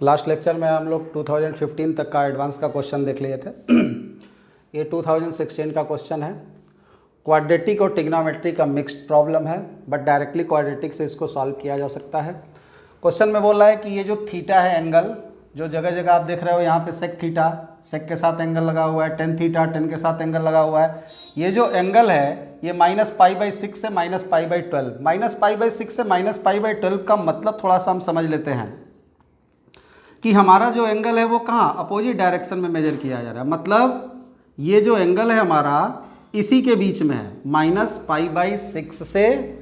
Last lecture में हम लोग 2015 तक का एडवांस का क्वेश्चन देख लिए थे। ये 2016 का क्वेश्चन है। क्वाड्रेटिक और टिग्नोमेट्री का मिक्स्ड प्रॉब्लम है, बट डायरेक्टली क्वाड्रेटिक से इसको सॉल्व किया जा सकता है। क्वेश्चन में बोल रहा है कि ये जो थीटा है एंगल, जो जगह जगह आप देख रहे हो, यहाँ पे सेक थीटा, सेक के साथ एंगल लगा हुआ है, टेन थीटा, टेन के साथ एंगल लगा हुआ है। ये जो एंगल है ये -π/6 से -π/12, -π/6 से -π/12 का मतलब थोड़ा सा हम समझ लेते हैं कि हमारा जो एंगल है वो कहाँ अपोजिट डायरेक्शन में मेजर किया जा रहा है। मतलब ये जो एंगल है हमारा इसी के बीच में है, -π/6 से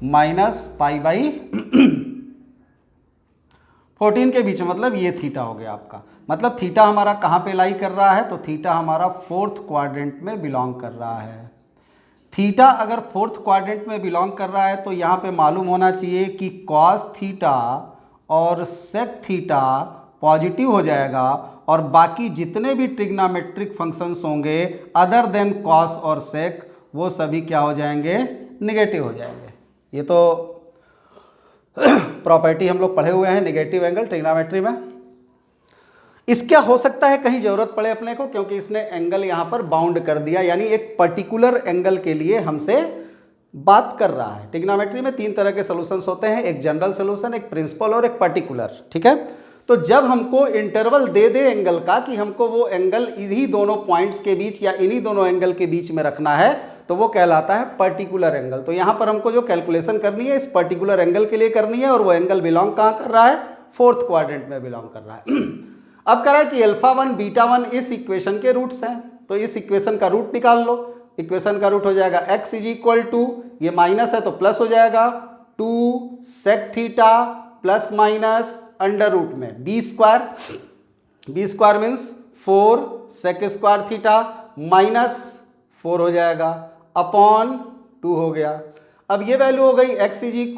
-π/14 के बीच में, मतलब ये थीटा हो गया आपका। मतलब थीटा हमारा कहाँ पे लाई कर रहा है, तो थीटा हमारा फोर्थ क्वाड्रेंट में बिलोंग कर रहा है। थीटा अगर फोर्थ क्वाड्रेंट में बिलोंग कर रहा है तो यहाँ पे मालूम होना चाहिए कि कॉस थीटा और सेक थीटा पॉजिटिव हो जाएगा और बाकी जितने भी ट्रिग्नोमेट्रिक फंक्शंस होंगे अदर देन कॉस और सेक वो सभी क्या हो जाएंगे, निगेटिव हो जाएंगे। ये तो प्रॉपर्टी हम लोग पढ़े हुए हैं निगेटिव एंगल ट्रिग्नोमेट्री में। इसका हो सकता है कहीं जरूरत पड़े अपने को, क्योंकि इसने एंगल यहाँ पर बाउंड कर दिया, यानी एक पर्टिकुलर एंगल के लिए हमसे बात कर रहा है। ट्रिग्नोमेट्री में 3 तरह के सॉल्यूशंस होते हैं, एक जनरल सॉल्यूशन, एक प्रिंसिपल और एक पर्टिकुलर। ठीक है, तो जब हमको इंटरवल दे दे एंगल का कि हमको वो एंगल इन्हीं दोनों पॉइंट्स के बीच या इन्हीं दोनों एंगल के बीच में रखना है तो वो कहलाता है पर्टिकुलर एंगल। तो यहाँ पर हमको जो कैलकुलेशन करनी है इस पर्टिकुलर एंगल के लिए करनी है, और वो एंगल बिलोंग कहाँ कर रहा है, फोर्थ क्वाड्रेंट में बिलोंग कर रहा है। अब कह रहा है कि α1 β1 इस इक्वेशन के रूट्स हैं, तो इस इक्वेशन का रूट निकाल लो। इक्वेशन का रूट हो जाएगा x = ये माइनस है तो प्लस हो जाएगा 2 sec theta plus minus under root में b square means 4 sec square theta minus 4 हो जाएगा अपॉन 2 हो गया। अब ये वैल्यू हो गई x =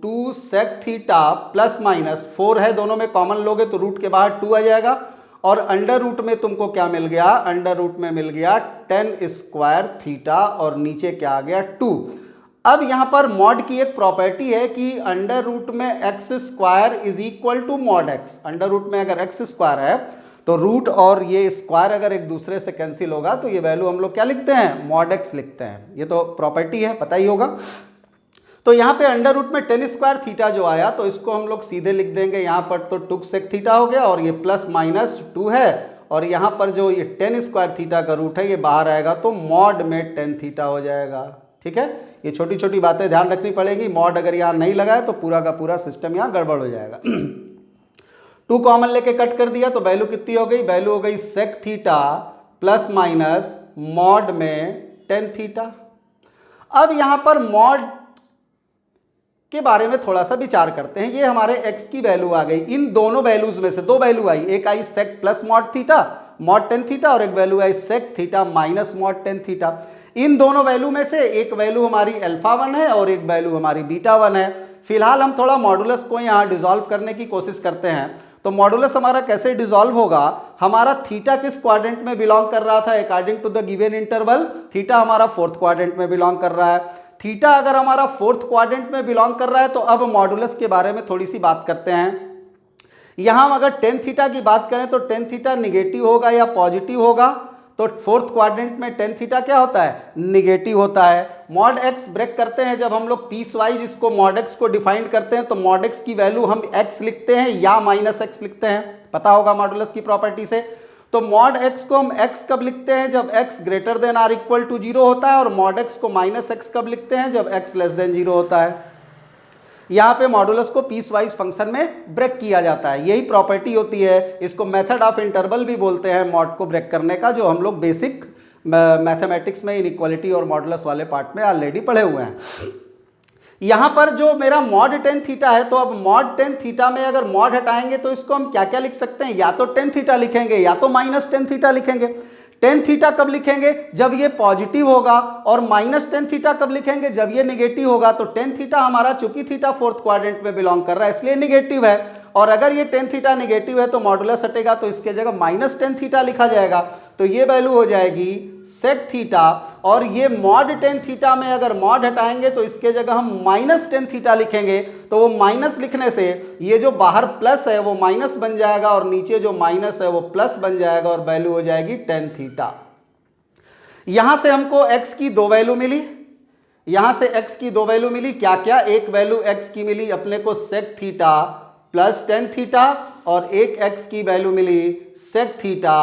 2 sec theta plus minus 4 है, दोनों में कॉमन लोगे तो रूट के बाहर 2 आ जाएगा, और अंडर रूट में तुमको क्या मिल गया, अंडर रूट में मिल गया 10 स्क्वायर थीटा और नीचे क्या आ गया 2। अब यहाँ पर मॉड की एक प्रॉपर्टी है कि अंडर रूट में x square is equal to mod x। Under root में अगर x स्क्वायर है तो रूट और ये स्क्वायर अगर एक दूसरे से कैंसिल होगा तो ये वैल्यू हम लोग क्या लिखते हैं, मॉड x लिखते हैं। ये तो प्रॉपर्टी है, पता ही होगा। तो यहाँ पे अंडर रूट में 10 स्क्वायर थीटा जो आया तो इसको हम लोग सीधे लिख देंगे यहाँ पर, तो 2 सेक थीटा हो गया और ये प्लस माइनस 2 है, और यहाँ पर जो ये 10 स्क्वायर थीटा का रूट है ये बाहर आएगा तो मॉड में 10 थीटा हो जाएगा। ठीक है, ये छोटी छोटी बातें ध्यान रखनी पड़ेगी। मॉड अगर यहाँ नहीं लगाए तो पूरा का पूरा सिस्टम यहाँ गड़बड़ हो जाएगा। 2 कॉमन लेके कट कर दिया तो वैल्यू कितनी हो गई, वैल्यू हो गई sec theta plus minus mod में 10 थीटा। अब यहाँ पर मॉड के बारे में थोड़ा सा विचार करते हैं। ये हमारे x की वैल्यू आ गई, इन दोनों वैल्यूज में से 2 वैल्यू आई, एक आई sec plus mod theta mod 10 theta और एक वैल्यू आई sec theta minus mod 10 theta. इन दोनों वैल्यू में से एक वैल्यू हमारी α1 है और एक वैल्यू हमारी β1 है। फिलहाल हम थोड़ा मॉडुलस को यहाँ डिसॉल्व करने की कोशिश करते हैं। तो मॉडुलस हमारा कैसे डिसॉल्व होगा, हमारा थीटा किस क्वाड्रेंट में बिलोंग कर रहा था, according to the given interval theta हमारा फोर्थ क्वाड्रेंट में बिलोंग कर रहा है। थीटा अगर हमारा फोर्थ क्वाड्रेंट में बिलोंग कर रहा है तो अब मॉडुलस के बारे में थोड़ी सी बात करते हैं। यहां हम अगर टेन थीटा की बात करें तो टेन थीटा निगेटिव होगा या पॉजिटिव होगा, तो फोर्थ क्वाड्रेंट में टेन थीटा क्या होता है, निगेटिव होता है। मॉड एक्स ब्रेक करते हैं जब हम लोग पीस वाइज इसको मॉड एक्स को डिफाइन करते हैं तो मॉड एक्स की वैल्यू हम एक्स लिखते हैं या माइनस एक्स लिखते हैं, पता होगा मॉडुलस की प्रॉपर्टी से। तो मॉड x को हम x कब लिखते हैं, जब x greater than or equal to 0 होता है, और मॉड x को माइनस x कब लिखते हैं, जब x लेस देन 0 होता है। यहाँ पे मॉडुलस को पीस वाइज फंक्शन में ब्रेक किया जाता है, यही प्रॉपर्टी होती है। इसको मेथड ऑफ इंटरवल भी बोलते हैं मॉड को ब्रेक करने का, जो हम लोग बेसिक मैथमेटिक्स में इनइक्वालिटी और मॉडुलस वाले पार्ट में ऑलरेडी पढ़े हुए हैं। यहाँ पर जो मेरा मॉड 10 थीटा है, तो अब मॉड 10 थीटा में अगर मॉड हटाएंगे तो इसको हम क्या क्या लिख सकते हैं, या तो 10 थीटा लिखेंगे या तो माइनस 10 थीटा लिखेंगे। 10 थीटा कब लिखेंगे, जब ये पॉजिटिव होगा, और माइनस 10 थीटा कब लिखेंगे, जब ये निगेटिव होगा। तो 10 थीटा हमारा, चूंकि थीटा फोर्थ क्वाड्रेंट में बिलोंग कर रहा है इसलिए निगेटिव है, और अगर ये टेन थीटा निगेटिव है तो मॉडुलस हटेगा तो इसके जगह माइनस टेन थीटा लिखा जाएगा, तो ये वैल्यू हो जाएगी सेक थीटा। और ये मॉड टेन थीटा में अगर मॉड हटाएंगे तो इसके जगह हम माइनस टेन थीटा लिखेंगे, तो वो माइनस लिखने से ये जो बाहर प्लस है वो माइनस बन जाएगा और नीचे जो माइनस है वो प्लस बन जाएगा और वैल्यू हो जाएगी टेन थीटा। यहां से हमको x की दो वैल्यू मिली, यहां से x की दो वैल्यू मिली, क्या क्या, एक वैल्यू x की मिली अपने को sec theta plus ten theta और एक x की वैल्यू मिली sec theta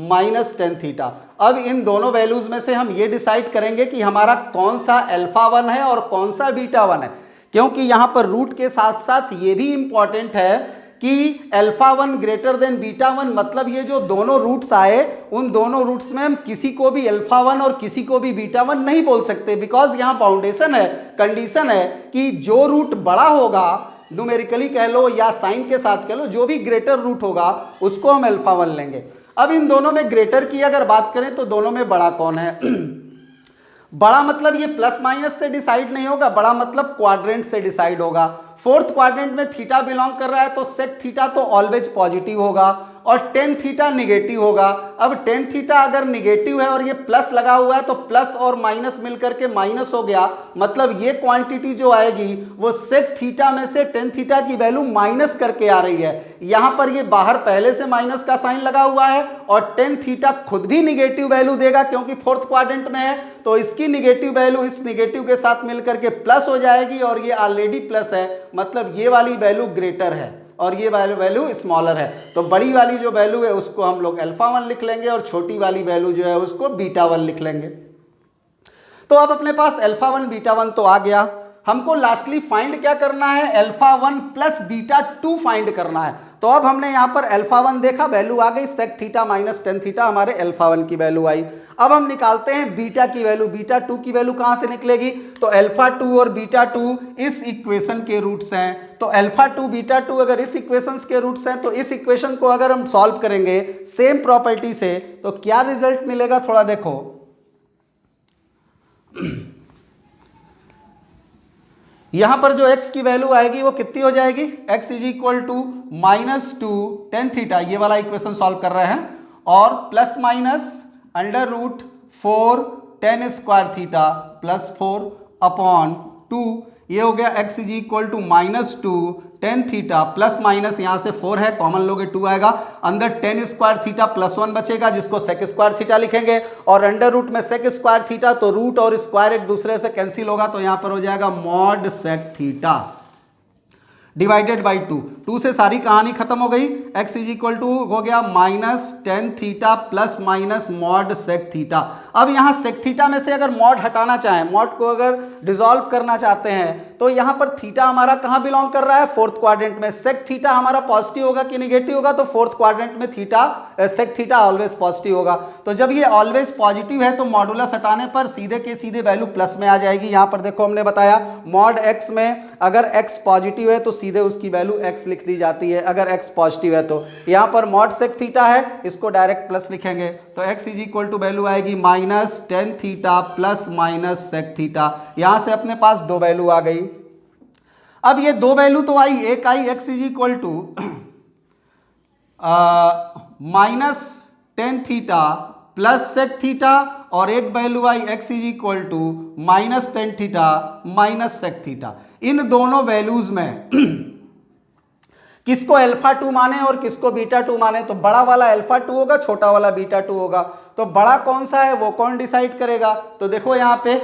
minus ten theta. अब इन दोनों वैल्यूज में से हम ये डिसाइड करेंगे कि हमारा कौन सा अल्फा वन है और कौन सा बीटा वन है, क्योंकि यहां पर रूट के साथ साथ ये भी इंपॉर्टेंट है कि alpha one greater than beta one, मतलब ये जो दोनों रूट्स आए उन दोनों रूट्स में हम किसी को भी अल्फा वन और किसी को भी बीटा वन नहीं बोल सकते, बिकॉज यहाँ फाउंडेशन है, कंडीशन है कि जो रूट बड़ा होगा, न्यूमेरिकली कह लो या साइन के साथ कह लो, जो भी ग्रेटर रूट होगा उसको हम अल्फा वन लेंगे। अब इन दोनों में ग्रेटर की अगर बात करें तो दोनों में बड़ा कौन है? बड़ा मतलब ये प्लस माइनस से डिसाइड नहीं होगा, बड़ा मतलब क्वाड्रेंट से डिसाइड होगा। फोर्थ क्वाड्रेंट में थीटा बिलोंग कर रहा है तो सेक थीटा तो ऑलवेज पॉजिटिव होगा और टेन थीटा निगेटिव होगा। अब टेन थीटा अगर निगेटिव है और ये प्लस लगा हुआ है तो प्लस और माइनस मिलकर के माइनस हो गया, मतलब ये क्वांटिटी जो आएगी वो सेक थीटा में से टेन थीटा की वैल्यू माइनस करके आ रही है। यहां पर ये बाहर पहले से माइनस का साइन लगा हुआ है और टेन थीटा खुद भी निगेटिव वैल्यू देगा क्योंकि फोर्थ क्वाड्रेंट में है, तो इसकी निगेटिव वैल्यू इस निगेटिव के साथ मिलकर के प्लस हो जाएगी और ये ऑलरेडी प्लस है, मतलब ये वाली वैल्यू ग्रेटर है और ये वैल्यू स्मॉलर है। तो बड़ी वाली जो वैल्यू है उसको हम लोग अल्फा वन लिख लेंगे और छोटी वाली वैल्यू जो है उसको बीटा वन लिख लेंगे। तो अब अपने पास अल्फा वन बीटा वन तो आ गया, हमको लास्टली फाइंड क्या करना है? Alpha one plus beta two find करना है। तो अब हमने यहाँ पर अल्फा वन देखा, वैल्यू आ गई sec theta minus ten theta, हमारे अल्फा वन की वैल्यू आई। अब हम निकालते हैं बीटा की वैल्यू। बीटा टू की वैल्यू कहाँ से निकलेगी? तो अल्फा टू और बीटा टू इस इक्वेशन के रूट्स हैं, तो अल्फा टू बीटा टू अगर इस इक्वेशन के रूट्स हैं तो इस इक्वेशन को अगर हम सॉल्व करेंगे सेम प्रॉपर्टी से तो क्या रिजल्ट मिलेगा? थोड़ा देखो, यहां पर जो x की वैल्यू आएगी वो कितनी हो जाएगी? x is equal to minus two ten theta, ये वाला इक्वेशन सॉल्व कर रहे हैं, और plus minus under root four ten square theta plus four upon two, ये हो गया x is equal to minus two ten theta plus minus, यहाँ से 4 है कॉमन लोगे 2 आएगा, अंदर टेन स्क्वायर थीटा प्लस 1 बचेगा जिसको सेक स्क्वायर थीटा लिखेंगे, और अंडर रूट में सेक स्क्वायर थीटा तो रूट और स्क्वायर एक दूसरे से कैंसिल होगा तो यहाँ पर हो जाएगा mod sec theta divided by two. Two से सारी कहानी खत्म हो गई, x इज इक्वल टू हो गया minus ten theta plus minus mod sec theta. अब यहाँ सेक थीटा में से अगर मॉड हटाना चाहें, मॉड को अगर डिसॉल्व करना चाहते हैं तो यहाँ पर थीटा हमारा कहाँ बिलोंग कर रहा है? फोर्थ क्वाड्रेंट में। सेक थीटा हमारा पॉजिटिव होगा कि निगेटिव होगा? तो फोर्थ क्वाड्रेंट में theta sec theta always positive होगा। तो जब ये ऑलवेज पॉजिटिव है तो मॉडुलस हटाने पर सीधे के सीधे वैल्यू प्लस में आ जाएगी। यहाँ पर देखो हमने बताया मॉड एक्स में अगर x पॉजिटिव है तो सीधे उसकी वैल्यू x लिख दी जाती है, अगर x पॉजिटिव है तो। यहाँ पर मॉड सेक थीटा है, इसको डायरेक्ट प्लस लिखेंगे तो x is equal to value आएगी minus ten theta plus minus sec theta. यहाँ से अपने पास दो वैल्यू आ गई। अब ये दो वैल्यू तो आई, एक आई x is equal to minus ten theta plus sec theta, और एक वैल्यू आई x is equal to minus ten theta minus sec theta. इन दोनों वैल्यूज में किसको अल्फा टू माने और किसको बीटा टू माने? तो बड़ा वाला अल्फा टू होगा, छोटा वाला बीटा टू होगा। तो बड़ा कौन सा है वो कौन डिसाइड करेगा? तो देखो यहाँ पे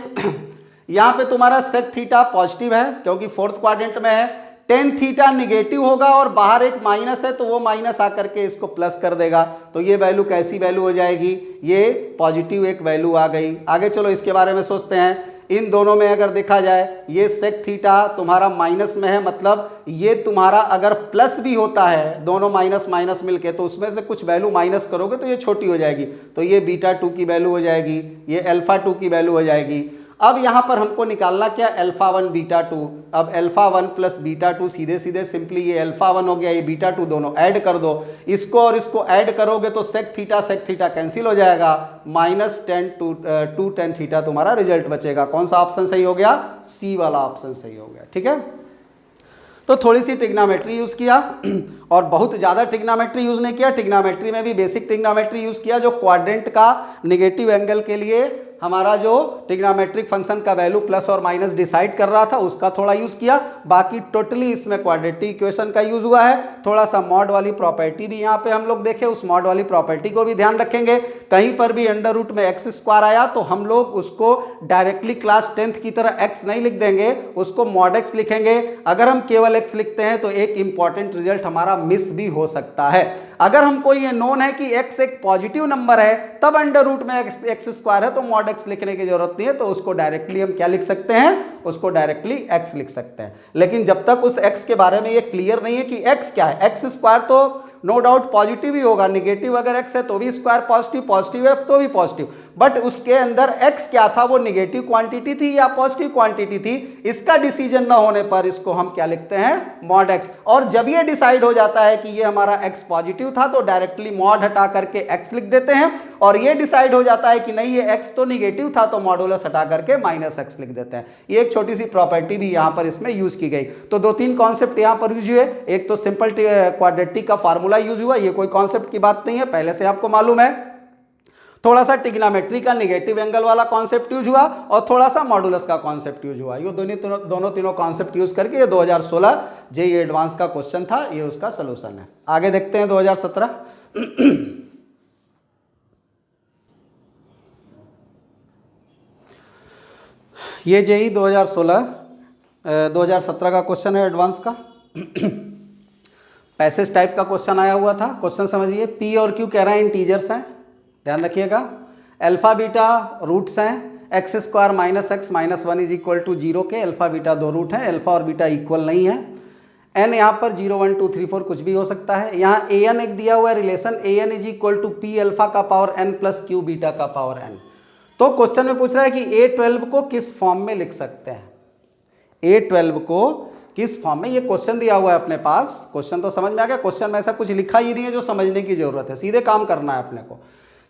यहाँ पे तुम्हारा सेक थीटा पॉजिटिव है क्योंकि फोर्थ क्वाड्रेंट में है, टेन थीटा निगेटिव होगा और बाहर एक माइनस है तो वो माइनस आकर के इसको प्लस कर देगा, तो ये वैल्यू कैसी वैल्यू हो जाएगी? ये पॉजिटिव एक वैल्यू आ गई। आगे चलो इसके बारे में सोचते हैं। इन दोनों में अगर देखा जाए ये सेक थीटा तुम्हारा माइनस में है, मतलब ये तुम्हारा अगर प्लस भी होता है दोनों माइनस माइनस मिलके तो उसमें से कुछ वैल्यू माइनस करोगे तो ये छोटी हो जाएगी, तो ये बीटा टू की वैल्यू हो जाएगी, ये अल्फा टू की वैल्यू हो जाएगी। अब यहाँ पर हमको निकालना क्या? Alpha one beta two. अब alpha one plus beta two सीधे सीधे सिंपली ये अल्फा वन हो गया, ये बीटा टू, दोनों ऐड कर दो, इसको और इसको ऐड करोगे तो सेक थीटा कैंसिल हो जाएगा, माइनस टू टेन थीटा तुम्हारा रिजल्ट बचेगा। कौन सा ऑप्शन सही हो गया? सी वाला ऑप्शन सही हो गया। ठीक है, तो थोड़ी सी ट्रिग्नोमेट्री यूज़ किया और बहुत ज़्यादा ट्रिग्नोमेट्री यूज़ नहीं किया। ट्रिग्नोमेट्री में भी बेसिक ट्रिग्नोमेट्री यूज़ किया, जो क्वाड्रेंट का नेगेटिव एंगल के लिए हमारा जो ट्रिग्नोमेट्रिक फंक्शन का वैल्यू प्लस और माइनस डिसाइड कर रहा था उसका थोड़ा यूज़ किया। बाकी टोटली इसमें क्वाड्रेटिक इक्वेशन का यूज़ हुआ है। थोड़ा सा मॉड वाली प्रॉपर्टी भी यहाँ पे हम लोग देखें, उस मॉड वाली प्रॉपर्टी को भी ध्यान रखेंगे। कहीं पर भी अंडर रूट में एक्स स्क्वायर आया तो हम लोग उसको डायरेक्टली क्लास 10th की तरह एक्स नहीं लिख देंगे, उसको मॉड एक्स लिखेंगे। अगर हम केवल एक्स लिखते हैं तो एक इंपॉर्टेंट रिजल्ट हमारा मिस भी हो सकता है। अगर हमको ये नोन है कि x एक पॉजिटिव नंबर है तब अंडर रूट में एक्स स्क्वायर है तो मॉड x लिखने की जरूरत नहीं है, तो उसको डायरेक्टली हम क्या लिख सकते हैं, उसको डायरेक्टली x लिख सकते हैं। लेकिन जब तक उस x के बारे में ये क्लियर नहीं है कि x क्या है, एक्स स्क्वायर तो नो डाउट पॉजिटिव ही होगा, नेगेटिव अगर x है तो भी स्क्वायर पॉजिटिव, पॉजिटिव है तो भी पॉजिटिव, बट उसके अंदर x क्या था, वो नेगेटिव क्वांटिटी थी या पॉजिटिव क्वांटिटी थी, इसका डिसीजन ना होने पर इसको हम क्या लिखते हैं, मॉड x। और जब ये डिसाइड हो जाता है कि ये हमारा x पॉजिटिव था तो डायरेक्टली मॉड हटा करके x लिख देते हैं, और ये डिसाइड हो जाता है कि नहीं ये x तो नेगेटिव था तो मॉडुलस हटा करके माइनस x लिख देते हैं। ये एक छोटी सी प्रॉपर्टी भी यहाँ पर इसमें यूज की गई। तो दो तीन कॉन्सेप्ट यहाँ पर यूज हुए, एक तो सिंपल क्वाड्रेटिक का फार्मूला यूज हुआ, ये कोई कॉन्सेप्ट की बात नहीं है, पहले से आपको मालूम है। थोड़ा सा ट्रिग्नोमेट्री का नेगेटिव एंगल वाला कॉन्सेप्ट यूज हुआ और थोड़ा सा मॉडुलस का कॉन्सेप्ट यूज हुआ। ये दोनों तीनों कॉन्सेप्ट यूज करके ये 2016 जेईई एडवांस का क्वेश्चन था, ये उसका सोल्यूशन है। आगे देखते हैं 2017। ये जेईई 2017 का क्वेश्चन है एडवांस का। पैसेज टाइप का क्वेश्चन आया हुआ था। क्वेश्चन समझिए, पी और क्यू कह रहे हैं इंटीजर्स हैं, ध्यान रखिएगा। अल्फा बीटा रूट्स हैं, x square minus x minus 1 is equal to 0 के। अल्फा बीटा दो रूट हैं, अल्फा और बीटा इक्वल नहीं है। एन यहाँ पर 0 1 2 3 4 कुछ भी हो सकता है। यहाँ ए एन एक दिया हुआ है relation, A N is equal to P alpha का power N plus Q beta का पावर एन। तो क्वेश्चन में पूछ रहा है कि A12 को किस फॉर्म में लिख सकते हैं, A12 को किस फॉर्म में। ये क्वेश्चन दिया हुआ है अपने पास, क्वेश्चन तो समझ में आ गया। क्वेश्चन में ऐसा कुछ लिखा ही नहीं है जो समझने की जरूरत है, सीधे काम करना है अपने को।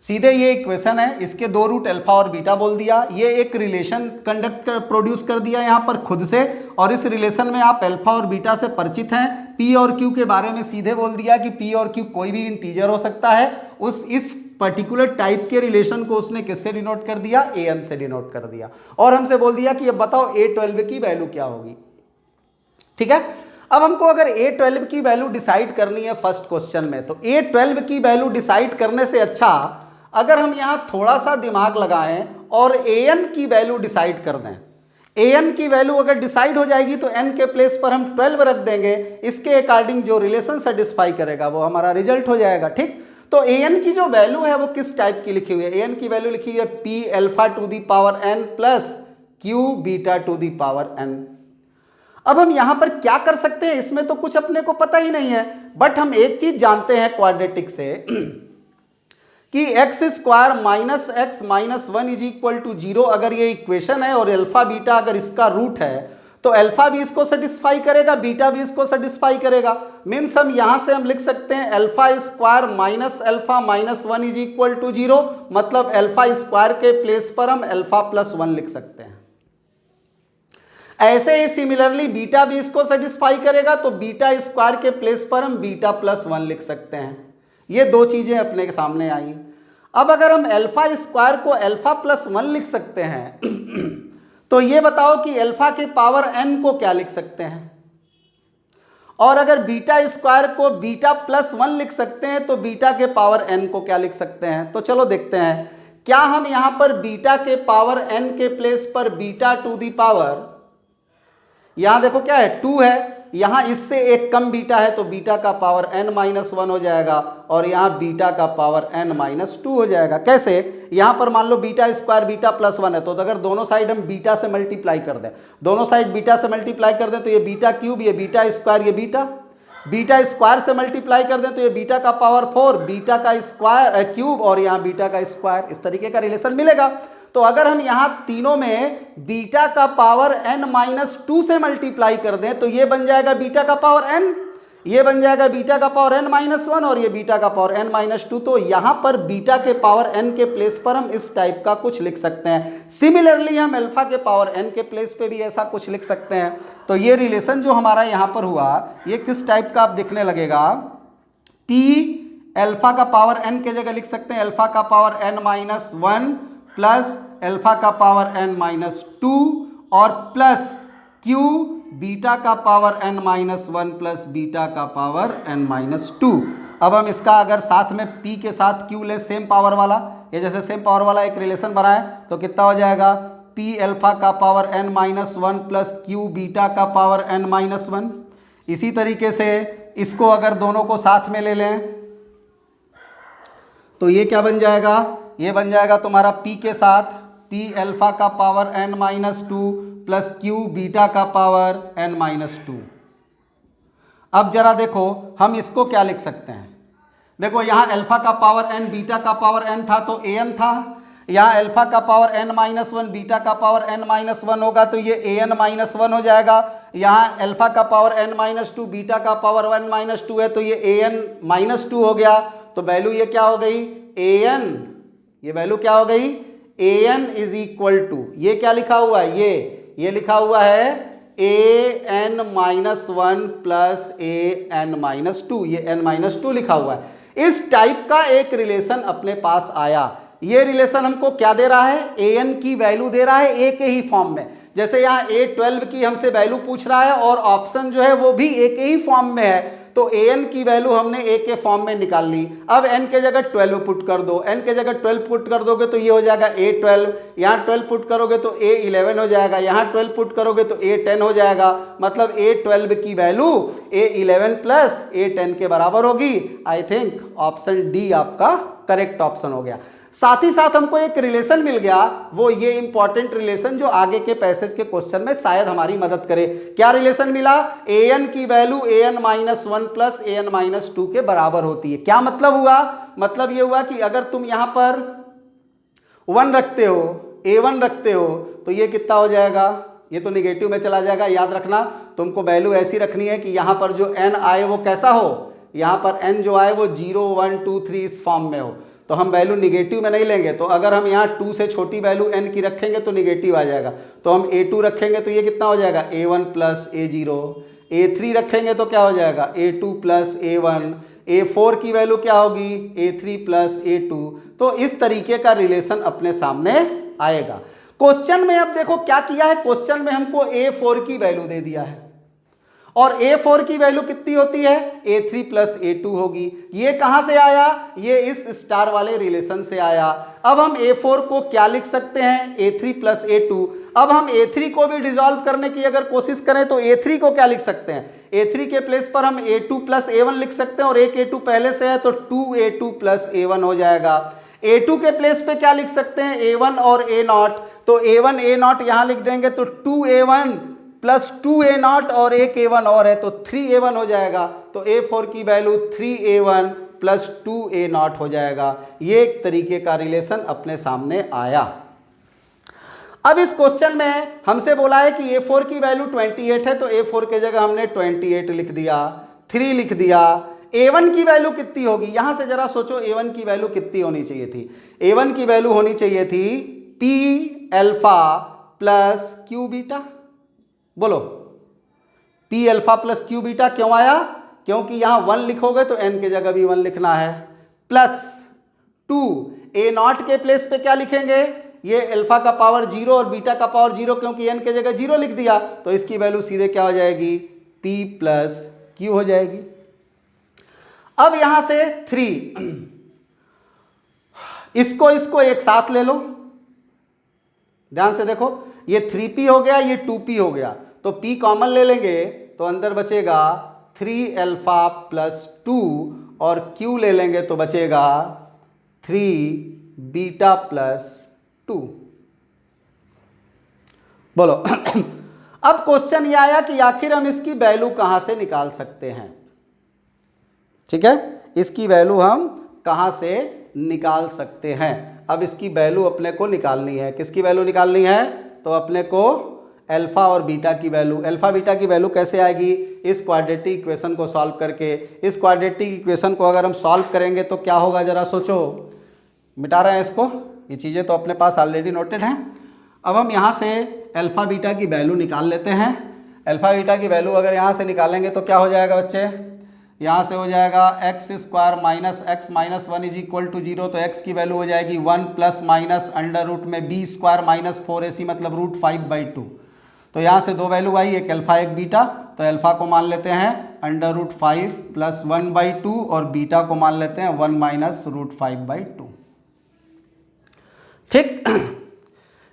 सीधे ये इक्वेशन है, इसके दो रूट अल्फा और बीटा बोल दिया, ये एक रिलेशन प्रोड्यूस कर दिया यहाँ पर खुद से, और इस रिलेशन में आप अल्फा और बीटा से परिचित हैं। पी और क्यू के बारे में सीधे बोल दिया कि पी और क्यू कोई भी इंटीजर हो सकता है। इस पर्टिकुलर टाइप के रिलेशन को उसने किससे डिनोट कर दिया, ए एन से डिनोट कर दिया, और हमसे बोल दिया कि अब बताओ A12 की वैल्यू क्या होगी। ठीक है, अब हमको अगर A12 की वैल्यू डिसाइड करनी है फर्स्ट क्वेश्चन में, तो A12 की वैल्यू डिसाइड करने से अच्छा अगर हम यहां थोड़ा सा दिमाग लगाएं और an की वैल्यू डिसाइड कर दें। an की वैल्यू अगर डिसाइड हो जाएगी तो n के प्लेस पर हम 12 रख देंगे, इसके अकॉर्डिंग जो रिलेशन सेटिस्फाई करेगा वो हमारा रिजल्ट हो जाएगा। ठीक, तो an की जो वैल्यू है वो किस टाइप की लिखी हुई है, an की वैल्यू लिखी हुई है p alpha to the power n plus q beta to the power n। अब हम यहां पर क्या कर सकते हैं, इसमें तो कुछ अपने को पता ही नहीं है, बट हम एक चीज जानते हैं क्वाड्रेटिक से कि x square minus x minus 1 is equal to 0 अगर ये इक्वेशन है और अल्फा बीटा अगर इसका रूट है तो अल्फा भी इसको सेटिस्फाई करेगा, बीटा भी इसको सेटिस्फाई करेगा। मीन्स हम यहां से हम लिख सकते हैं alpha square minus alpha minus 1 is equal to 0, मतलब अल्फा स्क्वायर के प्लेस पर हम अल्फा प्लस 1 लिख सकते हैं। ऐसे ही सिमिलरली बीटा भी इसको सेटिस्फाई करेगा तो बीटा स्क्वायर के प्लेस पर हम बीटा प्लस 1 लिख सकते हैं। ये दो चीजें अपने के सामने आई। अब अगर हम अल्फा स्क्वायर को अल्फा प्लस 1 लिख सकते हैं तो ये बताओ कि अल्फा के पावर n को क्या लिख सकते हैं, और अगर बीटा स्क्वायर को बीटा प्लस 1 लिख सकते हैं तो बीटा के पावर n को क्या लिख सकते हैं। तो चलो देखते हैं, क्या हम यहां पर बीटा के पावर n के प्लेस पर बीटा टू दी पावर, यहां देखो क्या है 2 है, यहां इससे एक कम बीटा है तो बीटा का पावर n माइनस 1 हो जाएगा, और यहां बीटा का पावर n माइनस 2 हो जाएगा। कैसे, यहां पर मान low beta square beta plus 1 है, तो अगर दोनों साइड हम बीटा से मल्टीप्लाई कर दें, दोनों साइड बीटा से मल्टीप्लाई कर दें तो ये बीटा क्यूब, ये बीटा स्क्वायर, ये बीटा स्क्वायर से मल्टीप्लाई कर दें तो ये बीटा का पावर 4, बीटा का स्क्वायर क्यूब, और यहाँ बीटा का स्क्वायर, इस तरीके का रिलेशन मिलेगा। तो अगर हम यहां तीनों में बीटा का पावर n माइनस 2 से मल्टीप्लाई कर दें तो ये बन जाएगा बीटा का पावर n, ये बन जाएगा बीटा का पावर n-1 और ये बीटा का पावर n-2। तो यहाँ पर बीटा के पावर n के प्लेस पर हम इस टाइप का कुछ लिख सकते हैं। सिमिलरली हम अल्फा के पावर n के प्लेस पे भी ऐसा कुछ लिख सकते हैं। तो ये रिलेशन जो हमारा यहाँ पर हुआ ये किस टाइप का आप दिखने लगेगा, p अल्फा का पावर n के जगह लिख सकते हैं अल्फा का पावर n-1 प्लस अल्फा का पावर n-2 और प्लस q बीटा का पावर n-1 प्लस बीटा का पावर n-2। अब हम इसका अगर साथ में p के साथ q ले सेम पावर वाला, ये जैसे सेम पावर वाला एक रिलेशन बनाए तो कितना हो जाएगा, p अल्फा का power n-1 plus q beta का पावर n-1। इसी तरीके से इसको अगर दोनों को साथ में ले लें तो ये क्या बन जाएगा, ये बन जाएगा तुम्हारा p के साथ p अल्फा का power n-2 plus q beta का पावर n-2। अब जरा देखो हम इसको क्या लिख सकते हैं, देखो यहाँ अल्फा का पावर n बीटा का पावर n था तो an था, यहाँ अल्फा का पावर n-1 बीटा का पावर n-1 होगा तो ये an-1 हो जाएगा। यहाँ अल्फा का पावर n-2 बीटा का पावर n-2 है तो ये an-2 हो गया। तो वैल्यू ये क्या हो गई, an, ये वैल्यू क्या हो गई, an इज इक्वल टू, ये क्या लिखा हुआ है, ये लिखा हुआ है an-1 प्लस an-2, ये n-2 लिखा हुआ है। इस टाइप का एक रिलेशन अपने पास आया। ये रिलेशन हमको क्या दे रहा है, an की वैल्यू दे रहा है a के ही फॉर्म में। जैसे यहाँ a12 की हमसे वैल्यू पूछ रहा है और ऑप्शन जो है वो भी a के ही फॉर्म में है, तो an की वैल्यू हमने a के फॉर्म में निकाल ली। अब n के जगह 12 पुट कर दो, n के जगह 12 पुट कर दोगे तो ये हो जाएगा a12, यहाँ 12 पुट करोगे तो a11 हो जाएगा, यहाँ 12 पुट करोगे तो a10 हो जाएगा। मतलब a12 की वैल्यू a11 प्लस a10 के बराबर होगी। आई थिंक ऑप्शन डी आपका करेक्ट ऑप्शन हो गया। साथ ही साथ हमको एक रिलेशन मिल गया, वो ये इंपॉर्टेंट रिलेशन जो आगे के पैसेज के क्वेश्चन में शायद हमारी मदद करे। क्या रिलेशन मिला, an की वैल्यू an-1 प्लस an-2 के बराबर होती है। क्या मतलब हुआ, मतलब ये हुआ कि अगर तुम यहां पर 1 रखते हो, a1 रखते हो तो ये कितना हो जाएगा, ये तो निगेटिव में चला जाएगा। याद रखना तुमको वैल्यू ऐसी रखनी है कि यहां पर जो n आए वो कैसा हो, यहां पर n जो आए वो 0 1 2 3 इस फॉर्म में हो। तो हम वैल्यू निगेटिव में नहीं लेंगे, तो अगर हम यहाँ 2 से छोटी वैल्यू n की रखेंगे तो निगेटिव आ जाएगा। तो हम a2 रखेंगे तो ये कितना हो जाएगा, a1 प्लस a0। a3 रखेंगे तो क्या हो जाएगा, a2 प्लस a1। a4 की वैल्यू क्या होगी, a3 प्लस a2। तो इस तरीके का रिलेशन अपने सामने आएगा। क्वेश्चन में अब देखो क्या किया है, क्वेश्चन में हमको a4 की वैल्यू दे दिया है और a4 की वैल्यू कितनी होती है, a3 प्लस a2 होगी। ये कहां से आया, ये इस स्टार वाले रिलेशन से आया। अब हम a4 को क्या लिख सकते हैं, a3 प्लस a2। अब हम a3 को भी डिसॉल्व करने की अगर कोशिश करें तो a3 को क्या लिख सकते हैं, a3 के प्लेस पर हम a2 प्लस a1 लिख सकते हैं और एक a2 पहले से है तो 2a2 प्लस a1 हो जाएगा। a2 के प्लेस पे क्या लिख सकते हैं, a1 और a0, तो a1 a0 यहां लिख देंगे तो 2a1 प्लस 2a0 और एक a1 और है तो 3a1 हो जाएगा। तो a4 की वैल्यू 3a1 प्लस 2a0 हो जाएगा। ये एक तरीके का रिलेशन अपने सामने आया। अब इस क्वेश्चन में हमसे बोला है कि a4 की वैल्यू 28 है तो a4 के जगह हमने 28 लिख दिया, 3 लिख दिया। a1 की वैल्यू कितनी होगी, यहां से जरा सोचो a1 की वैल्यू कितनी होनी चाहिए थी। a1 की वैल्यू होनी चाहिए थी p alpha plus q beta. बोलो p alpha plus q beta क्यों आया, क्योंकि यहां 1 लिखोगे तो n के जगह भी 1 लिखना है, प्लस 2 a0 के प्लेस पे क्या लिखेंगे, ये अल्फा का पावर 0 और बीटा का पावर 0, क्योंकि n के जगह 0 लिख दिया तो इसकी वैल्यू सीधे क्या हो जाएगी, p प्लस q हो जाएगी। अब यहां से 3, इसको एक साथ ले लो, ध्यान से देखो, ये 3p हो गया, ये 2p हो गया, तो p कॉमन ले लेंगे तो अंदर बचेगा 3 अल्फा प्लस 2 और q ले लेंगे तो बचेगा 3 बीटा प्लस 2। बोलो अब क्वेश्चन ये आया कि आखिर हम इसकी वैल्यू कहां से निकाल सकते हैं। ठीक है, इसकी वैल्यू हम कहां से निकाल सकते हैं। अब इसकी वैल्यू अपने को निकालनी है, किसकी वैल्यू निकालनी है, तो अपने को अल्फा और बीटा की वैल्यू। अल्फा बीटा की वैल्यू कैसे आएगी? इस क्वाड्रेटिक इक्वेशन को सॉल्व करके। इस क्वाड्रेटिक इक्वेशन को अगर हम सॉल्व करेंगे तो क्या होगा, जरा सोचो। मिटा रहे हैं इसको, ये चीज़ें तो अपने पास ऑलरेडी नोटेड हैं। अब हम यहाँ से अल्फा बीटा की वैल्यू निकाल लेते हैं। अल्फा बीटा की वैल्यू अगर यहाँ से निकालेंगे तो क्या हो जाएगा बच्चे? यहाँ से हो जाएगा x square minus x minus 1 is equal to 0। तो एक्स की वैल्यू हो जाएगी 1 प्लस माइनस अंडर रूट में बी स्क्वायर माइनस 4ac मतलब रूट 5/2। तो यहाँ से दो वैल्यू आई, एक अल्फा एक बीटा। तो अल्फा को मान लेते हैं अंडर रूट 5 प्लस 1/2 और बीटा को मान लेते हैं 1 माइनस रूट 5/2। ठीक,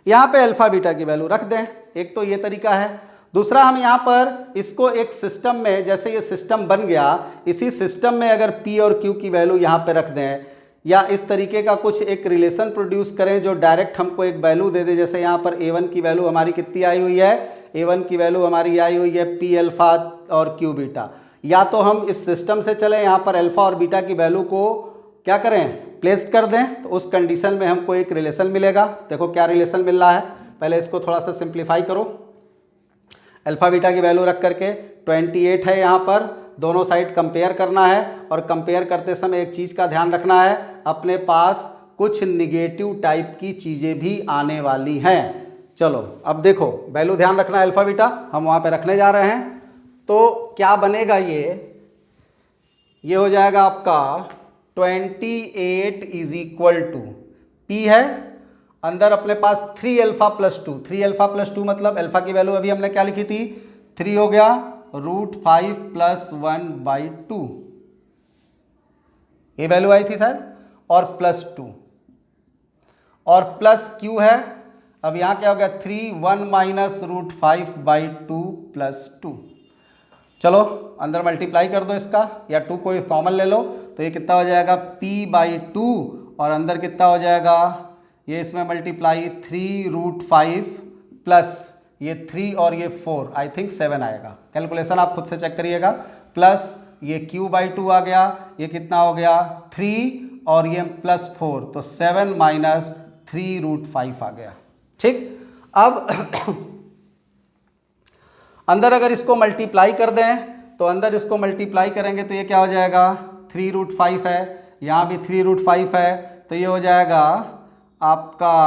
यहाँ पे अल्फा बीटा की वैल्यू रख दें। एक तो ये तरीका है। दूसरा, हम यहाँ पर इसको एक सिस्टम में, जैसे ये सिस्टम बन गया, इसी सिस्टम में अगर P और Q की वैल्यू यहाँ पे रख दें या इस तरीके का कुछ एक रिलेशन प्रोड्यूस करें जो डायरेक्ट हमको एक वैल्यू दे दे। जैसे यहाँ पर A1 की वैल्यू हमारी कितनी आई हुई है? A1 की वैल्यू हमारी आई हुई है P अल्फा और Q बीटा। या तो हम इस सिस्टम से चलें, यहाँ पर अल्फा और बीटा की वैल्यू को क्या करें? प्लेस कर दें। तो उस कंडीशन में हमको एक रिलेशन मिलेगा। देखो क्या रिलेशन मिल रहा है, पहले इसको थोड़ा सा सिंप्लीफाई करो। अल्फा बीटा की वैल्यू रख करके 28 है, यहाँ पर दोनों साइड कंपेयर करना है। और कंपेयर करते समय एक चीज़ का ध्यान रखना है, अपने पास कुछ निगेटिव टाइप की चीज़ें भी आने वाली हैं। चलो अब देखो, वैल्यू ध्यान रखना है अल्फा बीटा हम वहाँ पे रखने जा रहे हैं। तो क्या बनेगा, ये हो जाएगा आपका 28 इज इक्वल टू P है, अंदर अपने पास 3 अल्फा प्लस 2। 3 अल्फा प्लस 2 मतलब अल्फा की वैल्यू अभी हमने क्या लिखी थी? 3 हो गया रूट 5 प्लस 1/2, ये वैल्यू आई थी सर। और प्लस 2 और प्लस Q है। अब यहाँ क्या हो गया? 3 1 माइनस रूट 5/2 प्लस 2। चलो अंदर मल्टीप्लाई कर दो इसका, या 2 को कॉमन ले लो। तो ये कितना हो जाएगा? P/2 और अंदर कितना हो जाएगा? ये इसमें मल्टीप्लाई 3 रूट 5 प्लस ये 3 और ये 4, आई थिंक 7 आएगा। कैलकुलेशन आप खुद से चेक करिएगा। प्लस ये Q/2 आ गया, ये कितना हो गया? 3 और ये प्लस 4, तो 7 माइनस 3 रूट 5 आ गया। ठीक, अब अंदर अगर इसको मल्टीप्लाई कर दें तो अंदर इसको मल्टीप्लाई करेंगे तो ये क्या हो जाएगा? 3 रूट 5 है, यहाँ भी 3 रूट 5 है। तो ये हो जाएगा आपका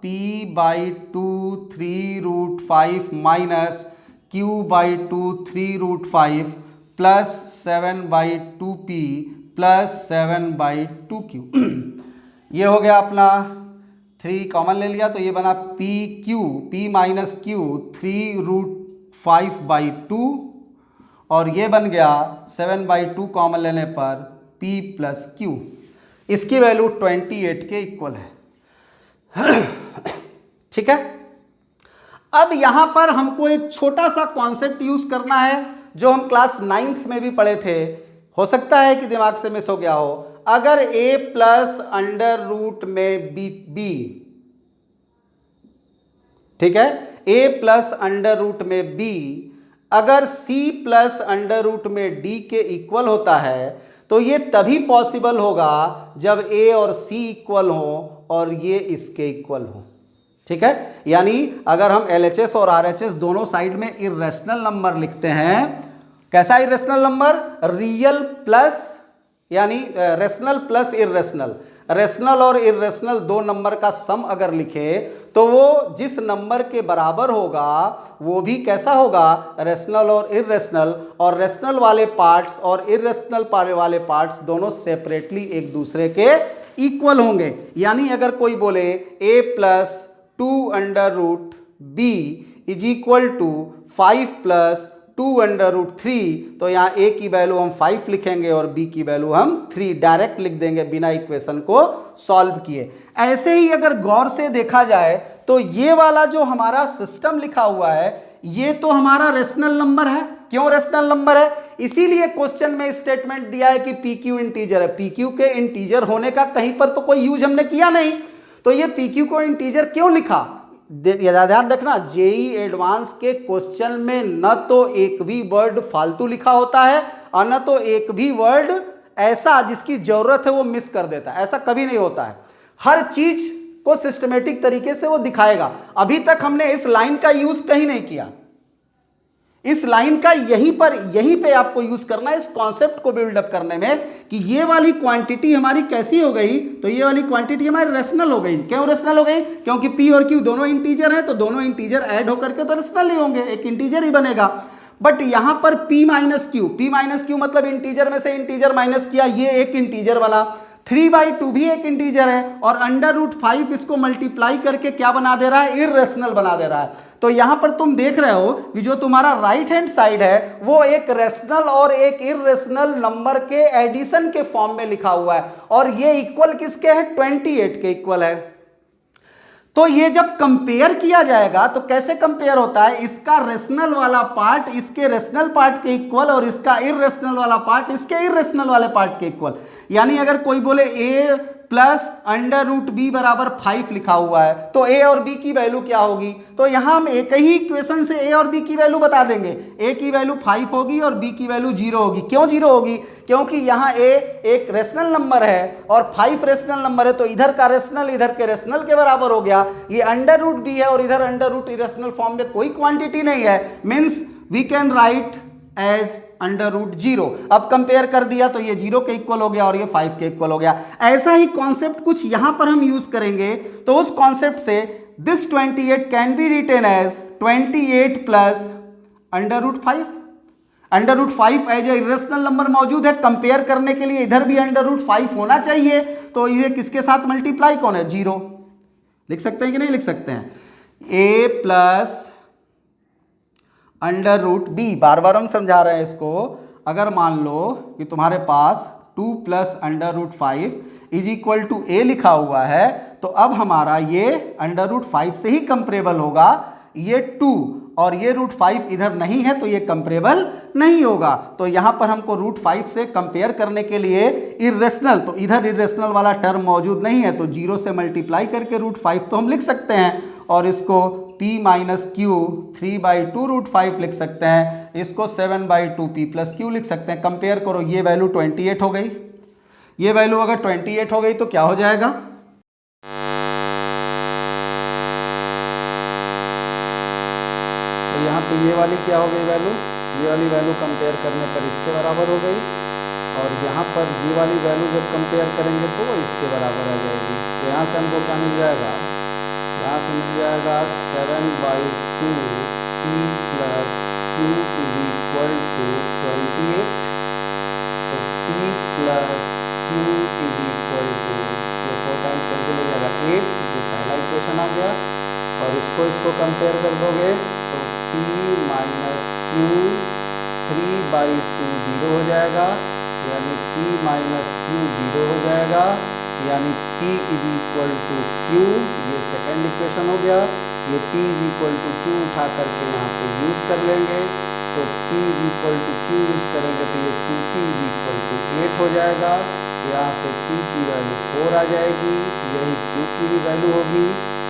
P/2 3 root 5 minus Q/2 3 root 5 plus 7/2P plus 7/2Q। ये हो गया अपना 3 कॉमन ले लिया तो ये बना PQ, P minus Q 3 root 5/2 और ये बन गया 7/2 कॉमन लेने पर P प्लस Q। इसकी वैल्यू 28 के इक्वल है। ठीक है, अब यहां पर हमको एक छोटा सा कॉन्सेप्ट यूज करना है जो हम क्लास 9th में भी पढ़े थे, हो सकता है कि दिमाग से मिस हो गया हो। अगर a प्लस अंडर रूट में b, ठीक है, a प्लस अंडर रूट में b अगर c प्लस अंडर रूट में d के इक्वल होता है तो ये तभी पॉसिबल होगा जब a और c इक्वल हो और ये इसके इक्वल हो। ठीक है, यानी अगर हम LHS और RHS दोनों साइड में इर्रेशनल नंबर लिखते हैं, कैसा इर्रेशनल नंबर? रियल प्लस, यानी रेशनल प्लस इर्रेशनल। रेशनल और इर्रेशनल दो नंबर का सम अगर लिखे तो वो जिस नंबर के बराबर होगा वो भी कैसा होगा? रेशनल और इर्रेशनल। और रेशनल वाले पार्ट्स और इर्रेशनल वाले पार्ट्स दोनों सेपरेटली एक दूसरे के इक्वल होंगे। यानी अगर कोई बोले a plus 2 under root b is equal to 5 plus 2 under root 3, तो यहाँ a की वैल्यू हम 5 लिखेंगे और b की वैल्यू हम 3 डायरेक्ट लिख देंगे बिना इक्वेशन को सॉल्व किए। ऐसे ही अगर गौर से देखा जाए तो ये वाला जो हमारा सिस्टम लिखा हुआ है ये तो हमारा रेशनल नंबर है। क्यों रेशनल नंबर है? इसीलिए क्वेश्चन में स्टेटमेंट दिया है कि PQ इंटीजर है। PQ के इंटीजर होने का कहीं पर तो कोई यूज हमने किया नहीं, तो ये PQ को इंटीजर क्यों लिखा? ध्यान रखना, जेई एडवांस के क्वेश्चन में न तो एक भी वर्ड फालतू लिखा होता है और न तो एक भी वर्ड ऐसा जिसकी जरूरत है वो मिस कर देता है। ऐसा कभी नहीं होता है। हर चीज को सिस्टमेटिक तरीके से वो दिखाएगा। अभी तक हमने इस लाइन का यूज कहीं नहीं किया, इस लाइन का यहीं पे आपको यूज करना है इस कॉन्सेप्ट को बिल्डअप करने में कि ये वाली क्वांटिटी हमारी कैसी हो गई, तो ये वाली क्वांटिटी हमारी रेशनल हो गई। क्यों रेशनल हो गई? क्योंकि p और q दोनों इंटीजर हैं, तो दोनों इंटीजर ऐड होकर के तो रेशनल ही होंगे, एक इंटीजर ही बनेगा। बट यहां पर p माइनस क्यू मतलब इंटीजर में से इंटीजर माइनस किया, ये एक इंटीजर बना। 3/2 भी एक इंटीजर है, और √5 इसको मल्टीप्लाई करके क्या बना दे रहा है? इररेशनल बना दे रहा है। तो यहां पर तुम देख रहे हो कि जो तुम्हारा राइट हैंड साइड है वो एक रेशनल और एक इररेशनल नंबर के एडिशन के फॉर्म में लिखा हुआ है, और ये इक्वल किसके है? 28 के इक्वल है। तो ये जब कंपेयर किया जाएगा तो कैसे कंपेयर होता है? इसका रेशनल वाला पार्ट इसके रेशनल पार्ट के इक्वल, और इसका इररेशनल वाला पार्ट इसके इररेशनल वाले पार्ट के इक्वल। यानी अगर कोई बोले a प्लस √b बराबर 5 लिखा हुआ है, तो a और b की वैल्यू क्या होगी? तो यहां हम एक ही इक्वेशन से a और b की वैल्यू बता देंगे। a की वैल्यू 5 होगी और b की वैल्यू 0 होगी। क्यों 0 होगी? क्योंकि यहां a एक रेशनल नंबर है और 5 रेशनल नंबर है, तो इधर का रेशनल इधर के रेशनल के बराबर हो गया। ये √b है और इधर √ इरेशनल फॉर्म में कोई क्वांटिटी नहीं है, means we can write as √0। अब कंपेयर कर दिया तो ये 0 के इक्वल हो गया और ये 5 के इक्वल हो गया। ऐसा ही कॉन्सेप्ट कुछ यहां पर हम यूज करेंगे, तो उस कॉन्सेप्ट से this 28 can be written as 28 plus √5। √5 as a irrational number मौजूद है, कंपेयर करने के लिए इधर भी √5 होना चाहिए, तो ये किसके साथ मल्टीप्लाई कौन है? 0। लिख सकते हैं कि नहीं लिख सकते हैं? a प्लस √b, बार बार हम समझा रहे हैं इसको। अगर मान लो कि तुम्हारे पास 2 plus √5 is equal to a लिखा हुआ है, तो अब हमारा ये √5 से ही कंपेरेबल होगा। ये 2 और ये √5 इधर नहीं है, तो ये कंपेरेबल नहीं होगा। तो यहां पर हमको √5 से कंपेयर करने के लिए इररेशनल, तो इधर इररेशनल वाला टर्म मौजूद नहीं है, तो 0 से मल्टीप्लाई करके √5 तो हम लिख सकते हैं, और इसको p माइनस क्यू 3/2 √5 लिख सकते हैं, इसको 7/2 p प्लस क्यू लिख सकते हैं। कंपेयर करो, ये वैल्यू 28 हो गई, ये वैल्यू अगर 28 हो गई तो क्या हो जाएगा? तो यहाँ पे ये वाली क्या हो गई वैल्यू? ये वाली वैल्यू कंपेयर करने पर इसके बराबर हो गई, और यहाँ पर ये वाली वैल्यू जब कंपेयर करेंगे तो वो इसके बराबर आ जाएगी। तो यहाँ से हमको क्या मिल जाएगा? यहाँ से मिल जाएगा 7/2 p plus q is equal to 28। तो p plus q is equal to, ये 4 टाइम्स कैंसिल हो जाएगा 8, ये पहला इक्वेशन आ गया। और इसको कंपेयर कर दोगे तो p माइनस क्यू 3/2 0 हो जाएगा, यानी p माइनस क्यू 0 हो जाएगा, यानी p is equal to q। ये सेकेंड इक्वेशन हो गया। ये p is equal to q उठा करके यहाँ पे यूज कर लेंगे, तो p is equal to q use करेंगे तो ये 2p इज इक्वल टू 8 हो जाएगा। यहाँ से p की वैल्यू 4 आ जाएगी, यही q की भी वैल्यू होगी।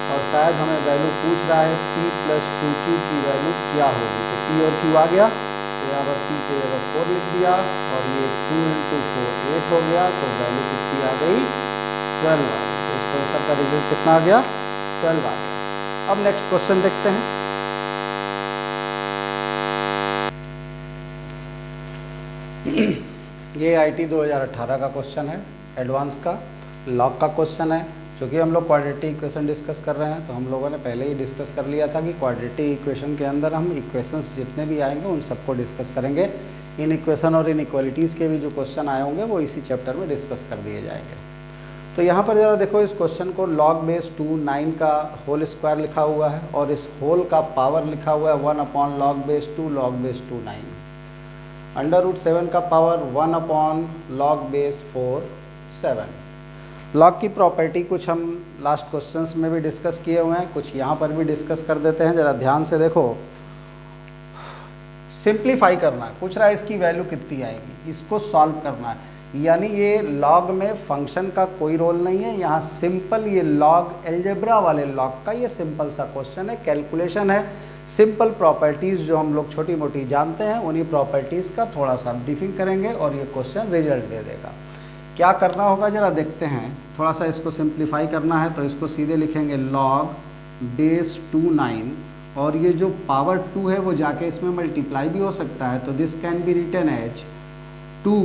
और शायद हमें वैल्यू पूछ रहा है p प्लस 2q की वैल्यू क्या होगी, तो p और q आ गया, तो यहाँ पर p के जगह 4 लिख दिया, और ये 2 × 4 8 हो गया, तो वैल्यू कितनी आ गई? 12 आ गई। तो इस क्वेश्चन का रिजल्ट कितना आ गया? 12 आ गया। अब नेक्स्ट क्वेश्चन देखते हैं। ये IT 2018 का क्वेश्चन है, एडवांस का लॉग का क्वेश्चन है। चूँकि हम लोग क्वाड्रेटिक इक्वेशन डिस्कस कर रहे हैं, तो हम लोगों ने पहले ही डिस्कस कर लिया था कि क्वाड्रेटिक इक्वेशन के अंदर हम इक्वेशंस जितने भी आएंगे उन सबको डिस्कस करेंगे। इन इक्वेशन और इन इक्वलिटीज़ के भी जो क्वेश्चन आए होंगे वो इसी चैप्टर में डिस्कस कर दिए जाएंगे। तो यहाँ पर जरा देखो, इस क्वेश्चन को log बेस 2 9 का होल स्क्वायर लिखा हुआ है, और इस होल का पावर लिखा हुआ है 1/log बेस 2 log बेस 2 9। √7 का पावर 1/log बेस 4 7। लॉग की प्रॉपर्टी कुछ हम लास्ट क्वेश्चंस में भी डिस्कस किए हुए हैं, कुछ यहाँ पर भी डिस्कस कर देते हैं। ज़रा ध्यान से देखो, सिंप्लीफाई करना है, पूछ रहा है इसकी वैल्यू कितनी आएगी, इसको सॉल्व करना है। यानी ये लॉग में फंक्शन का कोई रोल नहीं है, यहाँ सिंपल ये लॉग एल्जेब्रा वाले लॉग का ये सिंपल सा क्वेश्चन है, कैलकुलेशन है। सिंपल प्रॉपर्टीज़ जो हम लोग छोटी मोटी जानते हैं उन्हीं प्रॉपर्टीज़ का थोड़ा सा ब्रीफिंग करेंगे और ये क्वेश्चन रिजल्ट दे देगा। क्या करना होगा जरा देखते हैं, थोड़ा सा इसको सिंप्लीफाई करना है तो इसको सीधे लिखेंगे log बेस 2 9, और ये जो पावर 2 है वो जाके इसमें मल्टीप्लाई भी हो सकता है, तो this can be written as 2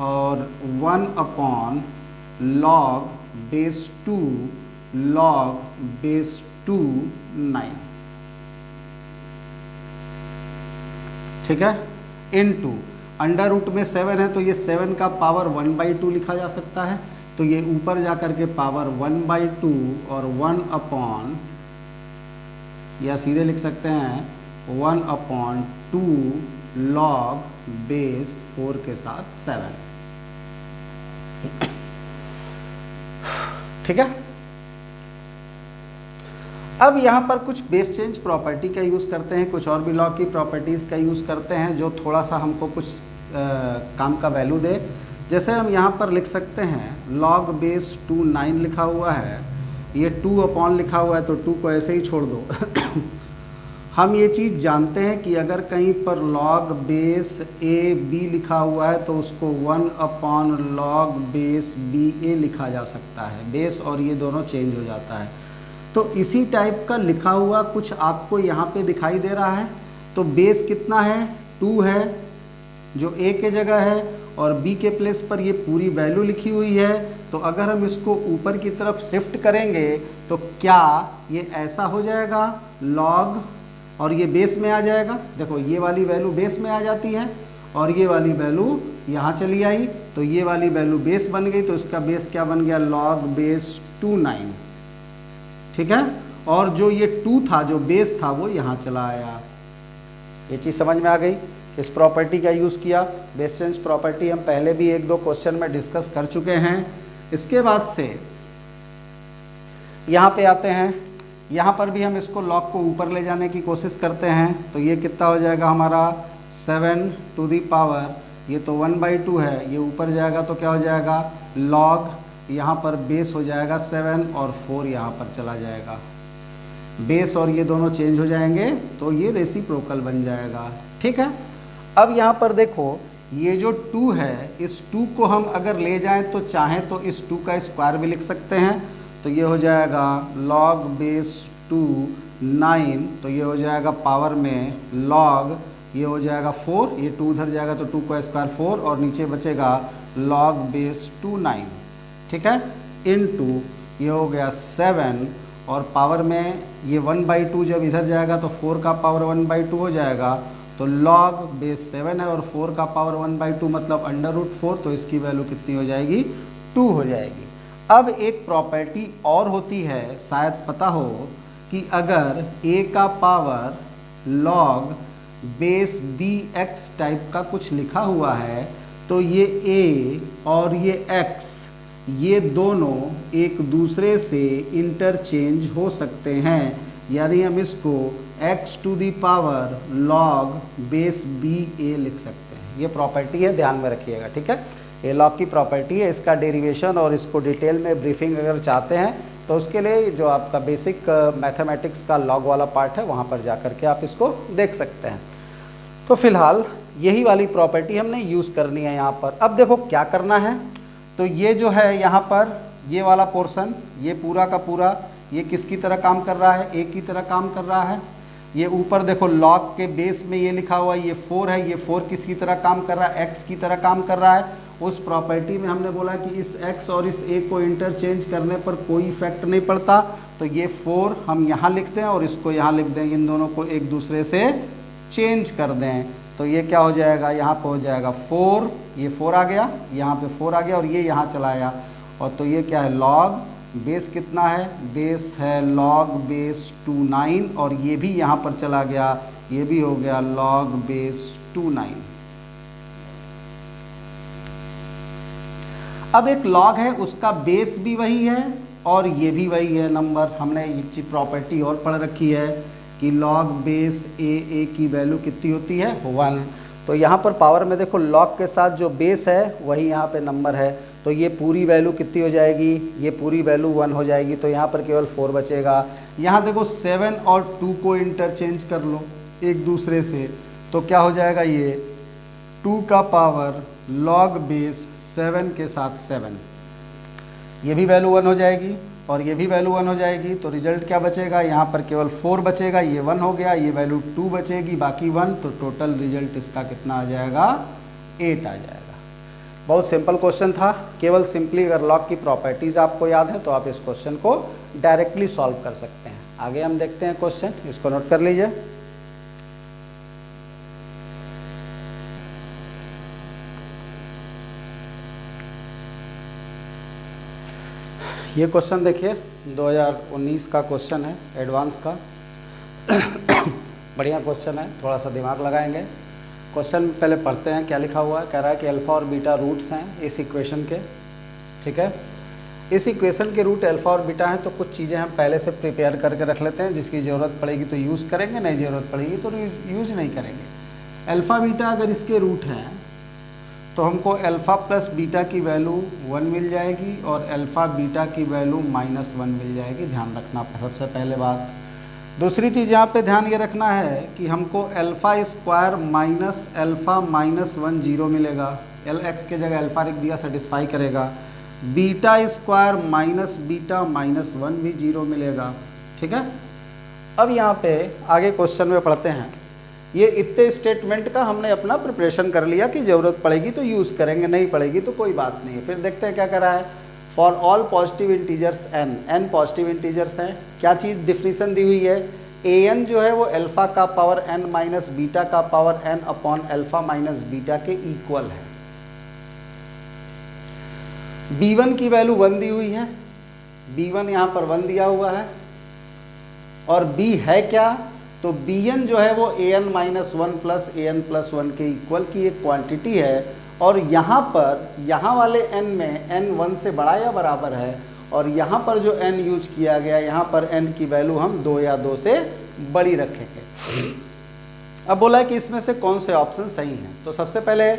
और 1 upon log base 2 log base 2 9, ठीक है, इनटू अंडर रूट में 7 है तो ये 7 का पावर 1/2 लिखा जा सकता है, तो ये ऊपर जा कर के पावर 1/2 और 1 अपॉन, या सीधे लिख सकते हैं 1 अपॉन 2 log बेस 4 के साथ 7, ठीक है। अब यहाँ पर कुछ बेस चेंज प्रॉपर्टी का यूज़ करते हैं, कुछ और भी लॉ की प्रॉपर्टीज़ का यूज़ करते हैं जो थोड़ा सा हमको कुछ काम का वैल्यू दे। जैसे हम यहाँ पर लिख सकते हैं log बेस 2 9 लिखा हुआ है, ये 2 अपॉन लिखा हुआ है तो 2 को ऐसे ही छोड़ दो। हम ये चीज़ जानते हैं कि अगर कहीं पर log बेस a b लिखा हुआ है तो उसको 1 upon log base b a लिखा जा सकता है, बेस और ये दोनों चेंज हो जाता है। तो इसी टाइप का लिखा हुआ कुछ आपको यहाँ पे दिखाई दे रहा है, तो बेस कितना है 2 है जो a के जगह है, और b के प्लेस पर ये पूरी वैल्यू लिखी हुई है, तो अगर हम इसको ऊपर की तरफ शिफ्ट करेंगे तो क्या ये ऐसा हो जाएगा log, और ये बेस में आ जाएगा, देखो ये वाली वैल्यू बेस में आ जाती है और ये वाली वैल्यू यहाँ चली आई, तो ये वाली वैल्यू बेस बन गई, तो इसका बेस क्या बन गया log बेस 2 9, ठीक है, और जो ये 2 था जो बेस था वो यहाँ चला आया। ये चीज़ समझ में आ गई, इस प्रॉपर्टी का यूज़ किया। बेस चेंज प्रॉपर्टी हम पहले भी 1-2 क्वेश्चन में डिस्कस कर चुके हैं। इसके बाद से यहाँ पे आते हैं, यहाँ पर भी हम इसको लॉग को ऊपर ले जाने की कोशिश करते हैं, तो ये कितना हो जाएगा हमारा 7 टू दी पावर, ये तो 1/2 है, ये ऊपर जाएगा तो क्या हो जाएगा log, यहाँ पर बेस हो जाएगा 7 और 4 यहाँ पर चला जाएगा, बेस और ये दोनों चेंज हो जाएंगे तो ये रेसिप्रोकल बन जाएगा, ठीक है। अब यहाँ पर देखो ये जो 2 है, इस 2 को हम अगर ले जाएं तो चाहें तो इस 2 का स्क्वायर भी लिख सकते हैं, तो ये हो जाएगा log बेस 2 9, तो ये हो जाएगा पावर में log, ये हो जाएगा 4, ये 2 उधर जाएगा तो 2 का स्क्वायर 4 और नीचे बचेगा log बेस 2 9, ठीक है, इनटू ये हो गया 7 और पावर में ये 1/2 जब इधर जाएगा तो 4 का पावर 1/2 हो जाएगा, तो log बेस 7 है और 4 का पावर 1/2 मतलब अंडर रूट 4, तो इसकी वैल्यू कितनी हो जाएगी 2 हो जाएगी। अब एक प्रॉपर्टी और होती है, शायद पता हो, कि अगर a का power log base bx type का कुछ लिखा हुआ है तो ये a और ये x ये दोनों एक दूसरे से इंटरचेंज हो सकते हैं, यानी हम इसको x to the power log base B A लिख सकते हैं। ये प्रॉपर्टी है, ध्यान में रखिएगा, ठीक है, ये log की प्रॉपर्टी है। इसका डेरिवेशन और इसको डिटेल में ब्रीफिंग अगर चाहते हैं तो उसके लिए जो आपका बेसिक मैथमेटिक्स का log वाला पार्ट है वहाँ पर जा कर के आप इसको देख सकते हैं। तो फिलहाल यही वाली प्रॉपर्टी हमने यूज़ करनी है यहाँ पर। अब देखो क्या करना है, तो ये जो है यहाँ पर ये वाला पोर्शन, ये पूरा का पूरा ये किसकी तरह काम कर रहा है, एक की तरह काम कर रहा है। ये ऊपर देखो log के बेस में ये लिखा हुआ है, ये 4 है, ये 4 किसकी तरह काम कर रहा है, x की तरह काम कर रहा है। उस प्रॉपर्टी में हमने बोला कि इस x और इस a को इंटरचेंज करने पर कोई इफेक्ट नहीं पड़ता, तो ये 4 हम यहाँ लिख दें और इसको यहाँ लिख दें, इन दोनों को एक दूसरे से चेंज कर दें, तो ये क्या हो जाएगा, यहाँ पर हो जाएगा 4, ये 4 आ गया, यहाँ पे 4 आ गया और ये यहाँ चला आया, और तो ये क्या है log बेस कितना है, बेस है log बेस 2 9 और ये भी यहाँ पर चला गया, ये भी हो गया log बेस 2 9। अब एक log है उसका बेस भी वही है और ये भी वही है नंबर। हमने ये प्रॉपर्टी और पढ़ रखी है कि log बेस a की वैल्यू कितनी होती है 1। तो यहाँ पर पावर में देखो log के साथ जो बेस है वही यहाँ पे नंबर है, तो ये पूरी वैल्यू कितनी हो जाएगी, ये पूरी वैल्यू 1 हो जाएगी, तो यहाँ पर केवल 4 बचेगा। यहाँ देखो 7 और 2 को इंटरचेंज कर लो एक दूसरे से, तो क्या हो जाएगा, ये 2 का पावर log बेस 7 के साथ 7, ये भी वैल्यू 1 हो जाएगी और ये भी वैल्यू 1 हो जाएगी, तो रिजल्ट क्या बचेगा, यहाँ पर केवल 4 बचेगा, ये 1 हो गया, ये वैल्यू 2 बचेगी, बाकी 1, तो टोटल रिजल्ट इसका कितना आ जाएगा, 8 आ जाएगा। बहुत सिंपल क्वेश्चन था, केवल सिंपली अगर लॉग की प्रॉपर्टीज़ आपको याद है तो आप इस क्वेश्चन को डायरेक्टली सॉल्व कर सकते हैं। आगे हम देखते हैं क्वेश्चन, इसको नोट कर लीजिए। ये क्वेश्चन देखिए 2019 का क्वेश्चन है, एडवांस का बढ़िया क्वेश्चन है, थोड़ा सा दिमाग लगाएंगे। क्वेश्चन पहले पढ़ते हैं क्या लिखा हुआ है। कह रहा है कि अल्फ़ा और बीटा रूट्स हैं इस इक्वेशन के, ठीक है। इस इक्वेशन के रूट अल्फ़ा और बीटा हैं, तो कुछ चीज़ें हम पहले से प्रिपेयर करके रख लेते हैं, जिसकी ज़रूरत पड़ेगी तो यूज़ करेंगे, नहीं ज़रूरत पड़ेगी तो यूज़ नहीं करेंगे। अल्फ़ा बीटा अगर इसके रूट हैं तो हमको अल्फ़ा प्लस बीटा की वैल्यू 1 मिल जाएगी और अल्फ़ा बीटा की वैल्यू -1 मिल जाएगी, ध्यान रखना सबसे पहले बात। दूसरी चीज़ यहाँ पे ध्यान ये रखना है कि हमको अल्फ़ा स्क्वायर माइनस अल्फ़ा -1 0 मिलेगा, x के जगह अल्फ़ा लिख दिया, सेटिस्फाई करेगा। बीटा स्क्वायर माइनस बीटा -1 भी 0 मिलेगा, ठीक है। अब यहाँ पे आगे क्वेश्चन में पढ़ते हैं। ये इतने स्टेटमेंट का हमने अपना प्रिपरेशन कर लिया कि ज़रूरत पड़ेगी तो यूज़ करेंगे, नहीं पड़ेगी तो कोई बात नहीं है। फिर देखते हैं क्या कर रहा है। For all positive integers n positive integers हैं, क्या चीज़ डिफिनीशन दी हुई है, an जो है वो अल्फ़ा का पावर n माइनस बीटा का power n upon alpha minus beta के इक्वल है। b1 की वैल्यू 1 दी हुई है, b1 यहाँ पर 1 दिया हुआ है, और b है क्या, तो bn जो है वो an minus 1 plus an plus 1 के इक्वल की एक क्वांटिटी है, और यहाँ पर यहाँ वाले n में n 1 से बड़ा या बराबर है, और यहाँ पर जो n यूज किया गया, यहाँ पर n की वैल्यू हम 2 या 2 से बड़ी रखेंगे। अब बोला है कि इसमें से कौन से ऑप्शन सही हैं, तो सबसे पहले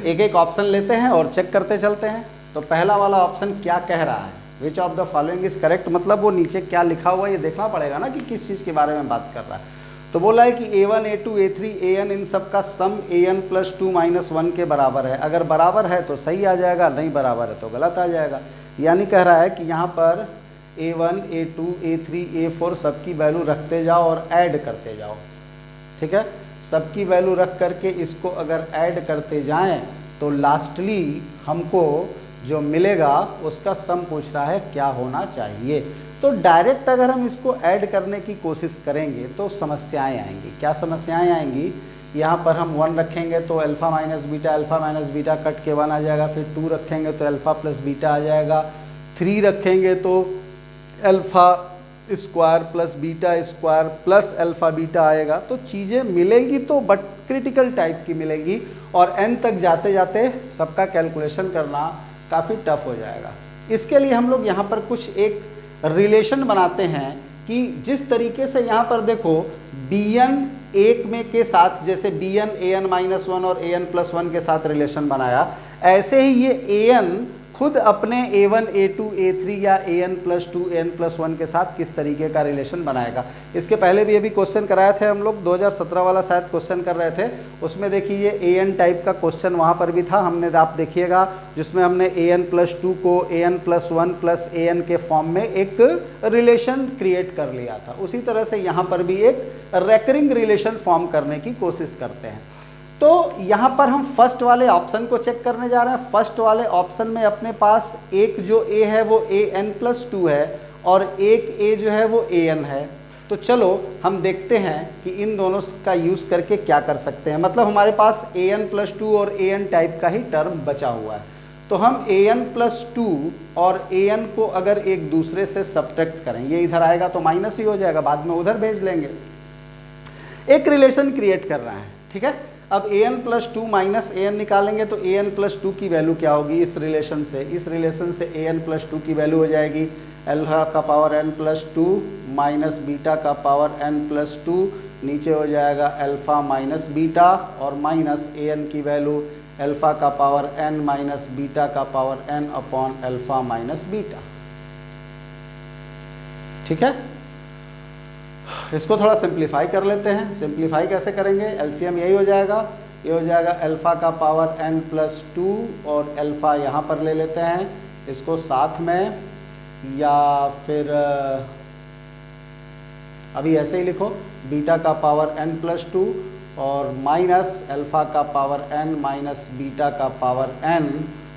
एक एक ऑप्शन लेते हैं और चेक करते चलते हैं। तो पहला वाला ऑप्शन क्या कह रहा है, which of the following is correct, मतलब वो नीचे क्या लिखा हुआ है ये देखना पड़ेगा ना कि किस चीज़ के बारे में बात कर रहा है। तो बोला है कि a1 a2 a3 an इन सब का सम an प्लस 2 माइनस 1 के बराबर है। अगर बराबर है तो सही आ जाएगा, नहीं बराबर है तो गलत आ जाएगा। यानी कह रहा है कि यहाँ पर a1 a2 a3 a4 सबकी वैल्यू रखते जाओ और ऐड करते जाओ, ठीक है। सबकी वैल्यू रख करके इसको अगर ऐड करते जाएं तो लास्टली हमको जो मिलेगा उसका सम पूछ रहा है क्या होना चाहिए। तो डायरेक्ट अगर हम इसको ऐड करने की कोशिश करेंगे तो समस्याएं आएंगी। क्या समस्याएं आएंगी, यहाँ पर हम 1 रखेंगे तो अल्फ़ा माइनस बीटा कट के 1 आ जाएगा, फिर 2 रखेंगे तो अल्फ़ा प्लस बीटा आ जाएगा, 3 रखेंगे तो alpha square plus beta square plus alpha beta आएगा। तो चीज़ें मिलेंगी तो बट क्रिटिकल टाइप की मिलेंगी, और n तक जाते जाते सबका कैलकुलेशन करना काफ़ी टफ हो जाएगा। इसके लिए हम लोग यहाँ पर कुछ एक रिलेशन बनाते हैं कि जिस तरीके से यहाँ पर देखो bn एक में के साथ, जैसे bn an माइनस 1 और an प्लस 1 के साथ रिलेशन बनाया, ऐसे ही ये an खुद अपने a1 a2 a3 या an प्लस 2 an प्लस 1 के साथ किस तरीके का रिलेशन बनाएगा। इसके पहले भी अभी क्वेश्चन कराए थे हम लोग, 2017 वाला शायद क्वेश्चन कर रहे थे, उसमें देखिए ये an टाइप का क्वेश्चन वहाँ पर भी था, हमने आप देखिएगा जिसमें हमने an प्लस 2 को an प्लस 1 प्लस an के फॉर्म में एक रिलेशन क्रिएट कर लिया था। उसी तरह से यहाँ पर भी एक रेकरिंग रिलेशन फॉर्म करने की कोशिश करते हैं। तो यहाँ पर हम फर्स्ट वाले ऑप्शन को चेक करने जा रहे हैं। फर्स्ट वाले ऑप्शन में अपने पास एक जो a है वो an प्लस 2 है और एक a जो है वो an है। तो चलो हम देखते हैं कि इन दोनों का यूज़ करके क्या कर सकते हैं। मतलब हमारे पास an प्लस 2 और an टाइप का ही टर्म बचा हुआ है। तो हम an प्लस 2 और an को अगर एक दूसरे से सब्ट्रैक्ट करें, ये इधर आएगा तो माइनस ही हो जाएगा, बाद में उधर भेज लेंगे। एक रिलेशन क्रिएट कर रहे हैं, ठीक है। अब an प्लस 2 माइनस an निकालेंगे तो an प्लस 2 की वैल्यू क्या होगी इस रिलेशन से an प्लस 2 की वैल्यू हो जाएगी अल्फा का power n plus 2 minus beta का पावर n प्लस 2, नीचे हो जाएगा अल्फा माइनस बीटा और माइनस an की वैल्यू अल्फा का पावर n माइनस बीटा का power n upon alpha minus beta, ठीक है। इसको थोड़ा सिंप्लीफाई कर लेते हैं। सिंप्लीफाई कैसे करेंगे, एलसीएम यही हो जाएगा ये हो जाएगा अल्फ़ा का पावर n प्लस 2 और अल्फ़ा यहाँ पर ले लेते हैं इसको साथ में, या फिर अभी ऐसे ही लिखो बीटा का पावर n प्लस 2 और माइनस अल्फ़ा का पावर n माइनस बीटा का पावर n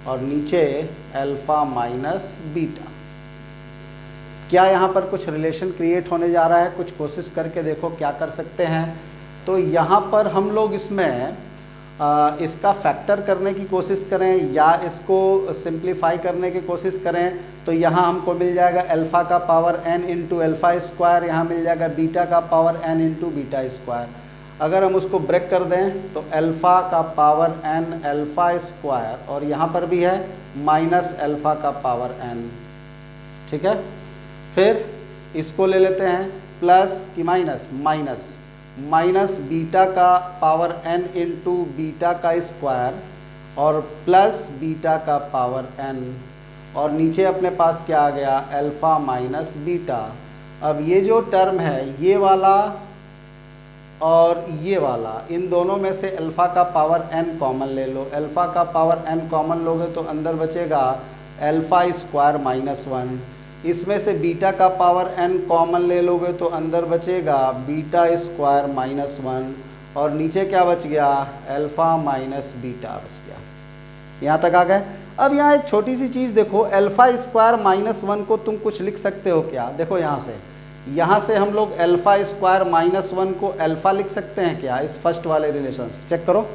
और नीचे अल्फ़ा माइनस बीटा। क्या यहाँ पर कुछ रिलेशन क्रिएट होने जा रहा है? कुछ कोशिश करके देखो क्या कर सकते हैं। तो यहाँ पर हम लोग इसमें इसका फैक्टर करने की कोशिश करें या इसको सिंप्लीफाई करने की कोशिश करें तो यहाँ हमको मिल जाएगा अल्फ़ा का power n into alpha square, यहाँ मिल जाएगा बीटा का power n into beta square. अगर हम उसको ब्रेक कर दें तो अल्फ़ा का पावर n अल्फ़ा स्क्वायर और यहाँ पर भी है माइनस अल्फ़ा का पावर n, ठीक है। फिर इसको ले लेते हैं प्लस की माइनस माइनस बीटा का पावर n इंटू बीटा का स्क्वायर और प्लस बीटा का पावर n और नीचे अपने पास क्या आ गया अल्फ़ा माइनस बीटा। अब ये जो टर्म है ये वाला और ये वाला, इन दोनों में से अल्फ़ा का पावर n कॉमन ले लो। अल्फ़ा का पावर n कॉमन लोगे तो अंदर बचेगा अल्फ़ा स्क्वायर माइनस 1। इसमें से बीटा का पावर n कॉमन ले लोगे तो अंदर बचेगा बीटा स्क्वायर माइनस 1 और नीचे क्या बच गया अल्फ़ा माइनस बीटा बच गया। यहाँ तक आ गए। अब यहाँ एक छोटी सी चीज़ देखो, अल्फ़ा स्क्वायर माइनस 1 को तुम कुछ लिख सकते हो क्या? देखो यहाँ से हम लोग अल्फ़ा स्क्वायर माइनस 1 को अल्फ़ा लिख सकते हैं क्या? इस फर्स्ट वाले रिलेशन से चेक करो।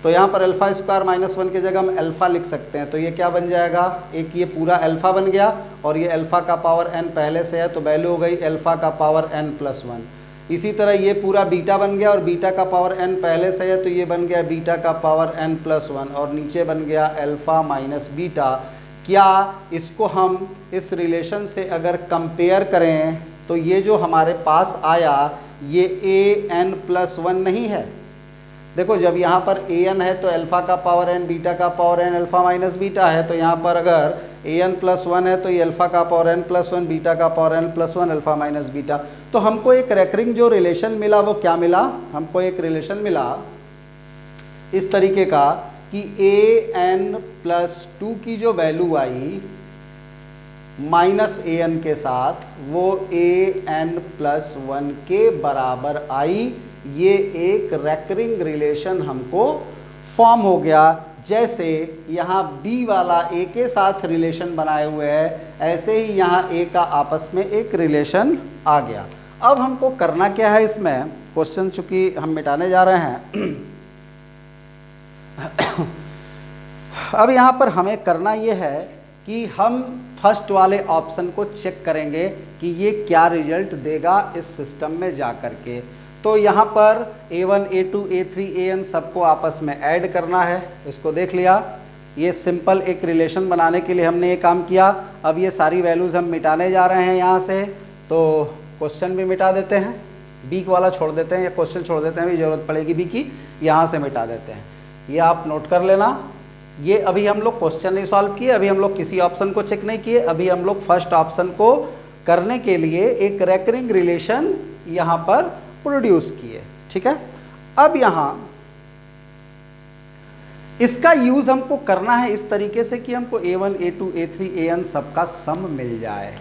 तो यहाँ पर अल्फ़ा स्क्वायर माइनस 1 की जगह हम अल्फ़ा लिख सकते हैं। तो ये क्या बन जाएगा, एक ये पूरा अल्फ़ा बन गया और ये अल्फ़ा का पावर n पहले से है तो वैल्यू हो गई अल्फ़ा का पावर n प्लस 1। इसी तरह ये पूरा बीटा बन गया और बीटा का पावर n पहले से है तो ये बन गया बीटा का पावर n प्लस 1 और नीचे बन गया अल्फ़ा माइनस बीटा। क्या इसको हम इस रिलेशन से अगर कंपेयर करें तो ये जो हमारे पास आया ये an प्लस 1 नहीं है? देखो जब यहाँ पर an है तो अल्फ़ा का पावर n बीटा का power n alpha minus beta है, तो यहाँ पर अगर an प्लस 1 है तो ये अल्फ़ा का पावर n प्लस 1 बीटा का power n plus 1 alpha minus beta. तो हमको एक रेकरिंग जो रिलेशन मिला वो क्या मिला, हमको एक रिलेशन मिला इस तरीके का कि an प्लस 2 की जो वैल्यू आई माइनस an के साथ वो an प्लस 1 के बराबर आई। ये एक रेकरिंग रिलेशन हमको फॉर्म हो गया। जैसे यहाँ B वाला A के साथ रिलेशन बनाए हुए है ऐसे ही यहाँ A का आपस में एक रिलेशन आ गया। अब हमको करना क्या है, इसमें क्वेश्चन चूंकि हम मिटाने जा रहे हैं अब यहाँ पर हमें करना ये है कि हम फर्स्ट वाले ऑप्शन को चेक करेंगे कि ये क्या रिजल्ट देगा इस सिस्टम में जा कर के। तो यहाँ पर a1 a2 a3 an सबको आपस में ऐड करना है। इसको देख लिया, ये सिंपल एक रिलेशन बनाने के लिए हमने ये काम किया। अब ये सारी वैल्यूज़ हम मिटाने जा रहे हैं यहाँ से, तो क्वेश्चन भी मिटा देते हैं, बी वाला छोड़ देते हैं या क्वेश्चन छोड़ देते हैं, भी ज़रूरत पड़ेगी बी की, यहाँ से मिटा देते हैं। ये आप नोट कर लेना। ये अभी हम लोग क्वेश्चन नहीं सॉल्व किए, अभी हम लोग किसी ऑप्शन को चेक नहीं किए, अभी हम लोग फर्स्ट ऑप्शन को करने के लिए एक रेकरिंग रिलेशन यहाँ पर प्रोड्यूस किए, ठीक है। अब यहाँ इसका यूज हमको करना है इस तरीके से कि हमको a1 a2 a3 an सबका सम मिल जाए,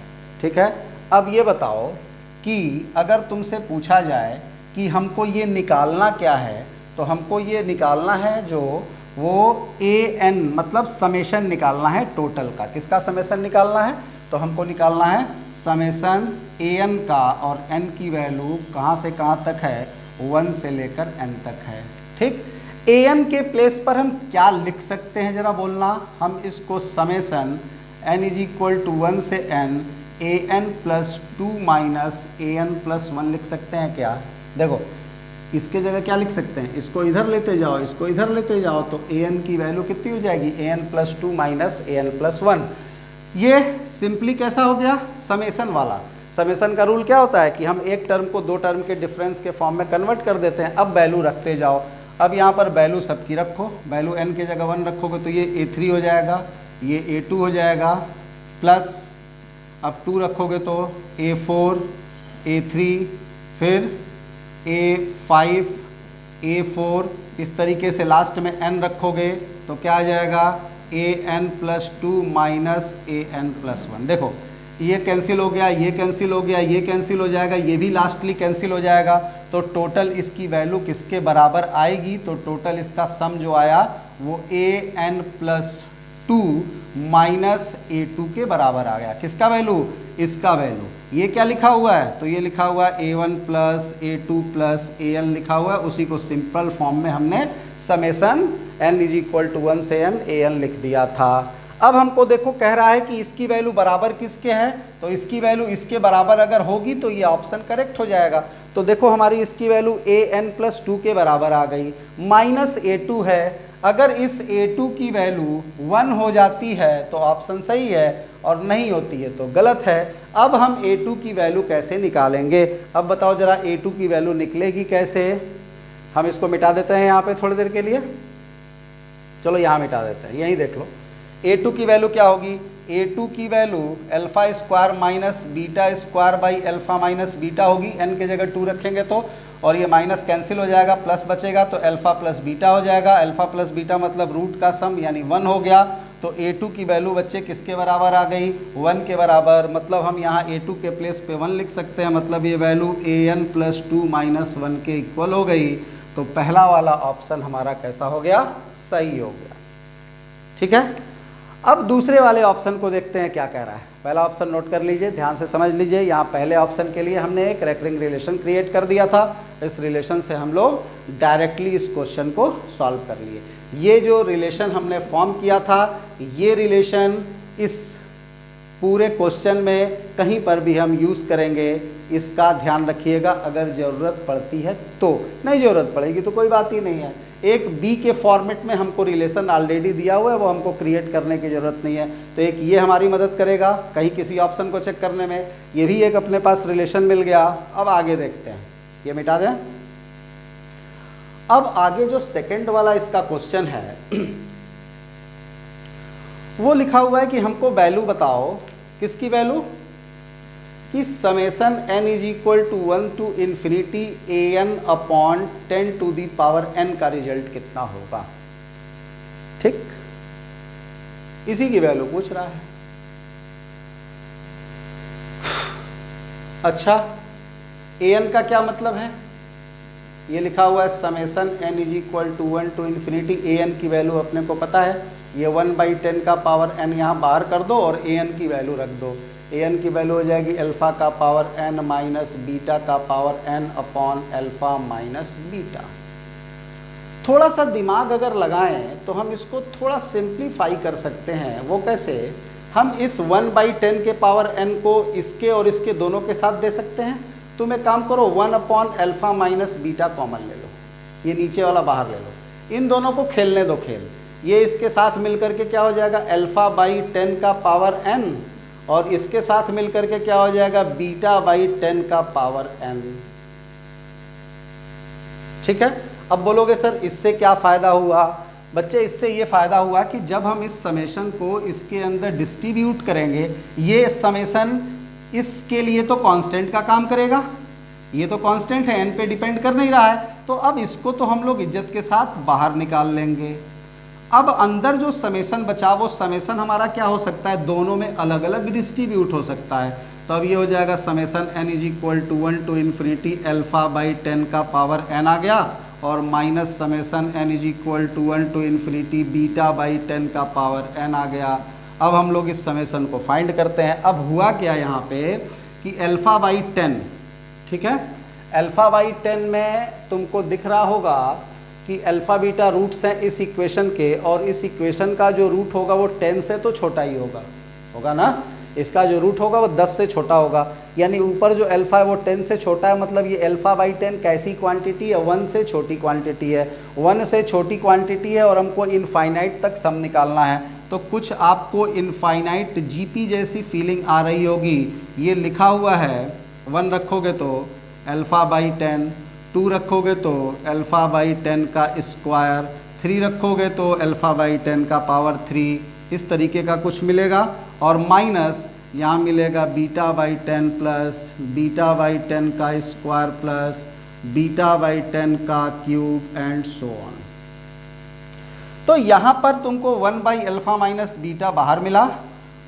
ठीक है। अब ये बताओ कि अगर तुमसे पूछा जाए कि हमको ये निकालना क्या है, तो हमको ये निकालना है जो वो an मतलब समेशन निकालना है टोटल का। किसका समेशन निकालना है, तो हमको निकालना है समेशन an का, और n की वैल्यू कहाँ से कहाँ तक है, 1 से लेकर n तक है, ठीक। an के प्लेस पर हम क्या लिख सकते हैं जरा बोलना, हम इसको summation n is equal to 1 से n an plus 2 minus an plus 1 लिख सकते हैं क्या। देखो इसके जगह क्या लिख सकते हैं, इसको इधर लेते जाओ, इसको इधर लेते जाओ, तो an की वैल्यू कितनी हो जाएगी, an plus 2 minus an plus 1। ये सिंपली कैसा हो गया, समेशन वाला। समेशन का रूल क्या होता है कि हम एक टर्म को दो टर्म के डिफरेंस के फॉर्म में कन्वर्ट कर देते हैं। अब वैल्यू रखते जाओ, अब यहाँ पर वैल्यू सबकी रखो, वैल्यू n के जगह 1 रखोगे तो ये a3 हो जाएगा, ये a2 हो जाएगा, प्लस अब 2 रखोगे तो a4 a3 फिर a5 A4, इस तरीके से लास्ट में n रखोगे तो क्या आ जाएगा an+2 माइनस an+1। देखो ये कैंसिल हो गया, ये कैंसिल हो गया, ये कैंसिल हो जाएगा, ये भी लास्टली कैंसिल हो जाएगा, तो टोटल इसकी वैल्यू किसके बराबर आएगी? तो टोटल इसका सम जो आया वो an+2 माइनस A2 के बराबर आ गया। किसका वैल्यू? इसका वैल्यू। ये क्या लिखा हुआ है? तो ये लिखा हुआ है A1 plus A2 plus AN लिखा हुआ है, उसी को सिंपल फॉर्म में हमने समेसन n = 1 से n AN लिख दिया था। अब हमको देखो कह रहा है कि इसकी वैल्यू बराबर किसके है, तो इसकी वैल्यू इसके बराबर अगर होगी तो ये ऑप्शन करेक्ट हो जाएगा। तो देखो हमारी इसकी वैल्यू an+2 के बराबर आ गई, माइनस A2 है। अगर इस A2 की वैल्यू 1 हो जाती है तो ऑप्शन सही है, और नहीं होती है तो गलत है। अब हम A2 की वैल्यू कैसे निकालेंगे? अब बताओ जरा A2 की वैल्यू निकलेगी कैसे? हम इसको मिटा देते हैं यहाँ पे थोड़ी देर के लिए। चलो यहाँ मिटा देते हैं, यहीं देख लो। A2 की वैल्यू क्या होगी? A2 की वैल्यू α² minus β² by alpha minus beta होगी, n के जगह 2 रखेंगे तो, और ये माइनस कैंसिल हो जाएगा, प्लस बचेगा तो अल्फा प्लस बीटा हो जाएगा। अल्फा प्लस बीटा मतलब रूट का सम यानी 1 हो गया। तो A2 की वैल्यू बच्चे किसके बराबर आ गई? 1 के बराबर। मतलब हम यहाँ A2 के प्लेस पे 1 लिख सकते हैं, मतलब ये वैल्यू an+2 माइनस 1 के इक्वल हो गई। तो पहला वाला ऑप्शन हमारा कैसा हो गया? सही हो गया। ठीक है, अब दूसरे वाले ऑप्शन को देखते हैं क्या कह रहा है। पहला ऑप्शन नोट कर लीजिए, ध्यान से समझ लीजिए। यहाँ पहले ऑप्शन के लिए हमने एक रेकरिंग रिलेशन क्रिएट कर दिया था, इस रिलेशन से हम लोग डायरेक्टली इस क्वेश्चन को सॉल्व कर लिए। ये जो रिलेशन हमने फॉर्म किया था, ये रिलेशन इस पूरे क्वेश्चन में कहीं पर भी हम यूज़ करेंगे, इसका ध्यान रखिएगा। अगर ज़रूरत पड़ती है तो, नहीं ज़रूरत पड़ेगी तो कोई बात ही नहीं है। एक बी के फॉर्मेट में हमको रिलेशन ऑलरेडी दिया हुआ है, वो हमको क्रिएट करने की ज़रूरत नहीं है। तो एक ये हमारी मदद करेगा कहीं किसी ऑप्शन को चेक करने में, ये भी एक अपने पास रिलेशन मिल गया। अब आगे देखते हैं, ये मिटा दें। अब आगे जो सेकंड वाला इसका क्वेश्चन है वो लिखा हुआ है कि हमको वैल्यू बताओ, किसकी वैल्यू? कि summation n = 1 to infinity an/10⁻n का रिजल्ट कितना होगा। ठीक, इसी की वैल्यू पूछ रहा है। अच्छा, an का क्या मतलब है? ये लिखा हुआ है summation n = 1 to infinity an की वैल्यू अपने को पता है, ये 1/10 का पावर n यहाँ बाहर कर दो और an की वैल्यू रख दो। an की वैल्यू हो जाएगी अल्फा का पावर n माइनस बीटा का power n upon alpha minus beta. थोड़ा सा दिमाग अगर लगाएं तो हम इसको थोड़ा सिंप्लीफाई कर सकते हैं। वो कैसे? हम इस 1/10 के पावर n को इसके और इसके दोनों के साथ दे सकते हैं। तुम एक काम करो, 1 upon alpha minus beta common ले लो, ये नीचे वाला बाहर ले लो, इन दोनों को खेलने दो खेल। ये इसके साथ मिलकर के क्या हो जाएगा? α/10 का पावर n, और इसके साथ मिलकर के क्या हो जाएगा? β/10 का पावर n। ठीक है, अब बोलोगे सर इससे क्या फ़ायदा हुआ? बच्चे इससे ये फ़ायदा हुआ कि जब हम इस समेशन को इसके अंदर डिस्ट्रीब्यूट करेंगे, ये समेशन इसके लिए तो कांस्टेंट का काम करेगा, ये तो कांस्टेंट है, n पे डिपेंड कर नहीं रहा है। तो अब इसको तो हम लोग इज्जत के साथ बाहर निकाल लेंगे। अब अंदर जो समेशन बचा वो समेशन हमारा क्या हो सकता है? दोनों में अलग अलग डिस्ट्रीब्यूट हो सकता है। तो अब ये हो जाएगा समेशन n = 1 to infinity α/10 का पावर n आ गया, और minus summation n = 1 to infinity β/10 का पावर n आ गया। अब हम लोग इस समेशन को फाइंड करते हैं। अब हुआ क्या यहाँ पे कि α/10, ठीक है, α/10 में तुमको दिख रहा होगा कि अल्फ़ा बीटा रूट्स हैं इस इक्वेशन के, और इस इक्वेशन का जो रूट होगा वो 10 से तो छोटा ही होगा ना। इसका जो रूट होगा वो 10 से छोटा होगा, यानी ऊपर जो अल्फ़ा है वो 10 से छोटा है। मतलब ये α/10 कैसी क्वांटिटी है? 1 से छोटी क्वांटिटी है। 1 से छोटी क्वांटिटी है और हमको इनफाइनाइट तक सम निकालना है। तो कुछ आपको इनफाइनाइट जीपी जैसी फीलिंग आ रही होगी। ये लिखा हुआ है 1 रखोगे तो α/10, 2 रखोगे तो α/10 का स्क्वायर, 3 रखोगे तो α/10 का पावर 3, इस तरीके का कुछ मिलेगा। और माइनस यहाँ मिलेगा β/10 प्लस β/10 का स्क्वायर प्लस बीटा बाई 10 का क्यूब एंड सो ऑन। तो यहाँ पर तुमको 1 बाई अल्फा माइनस बीटा बाहर मिला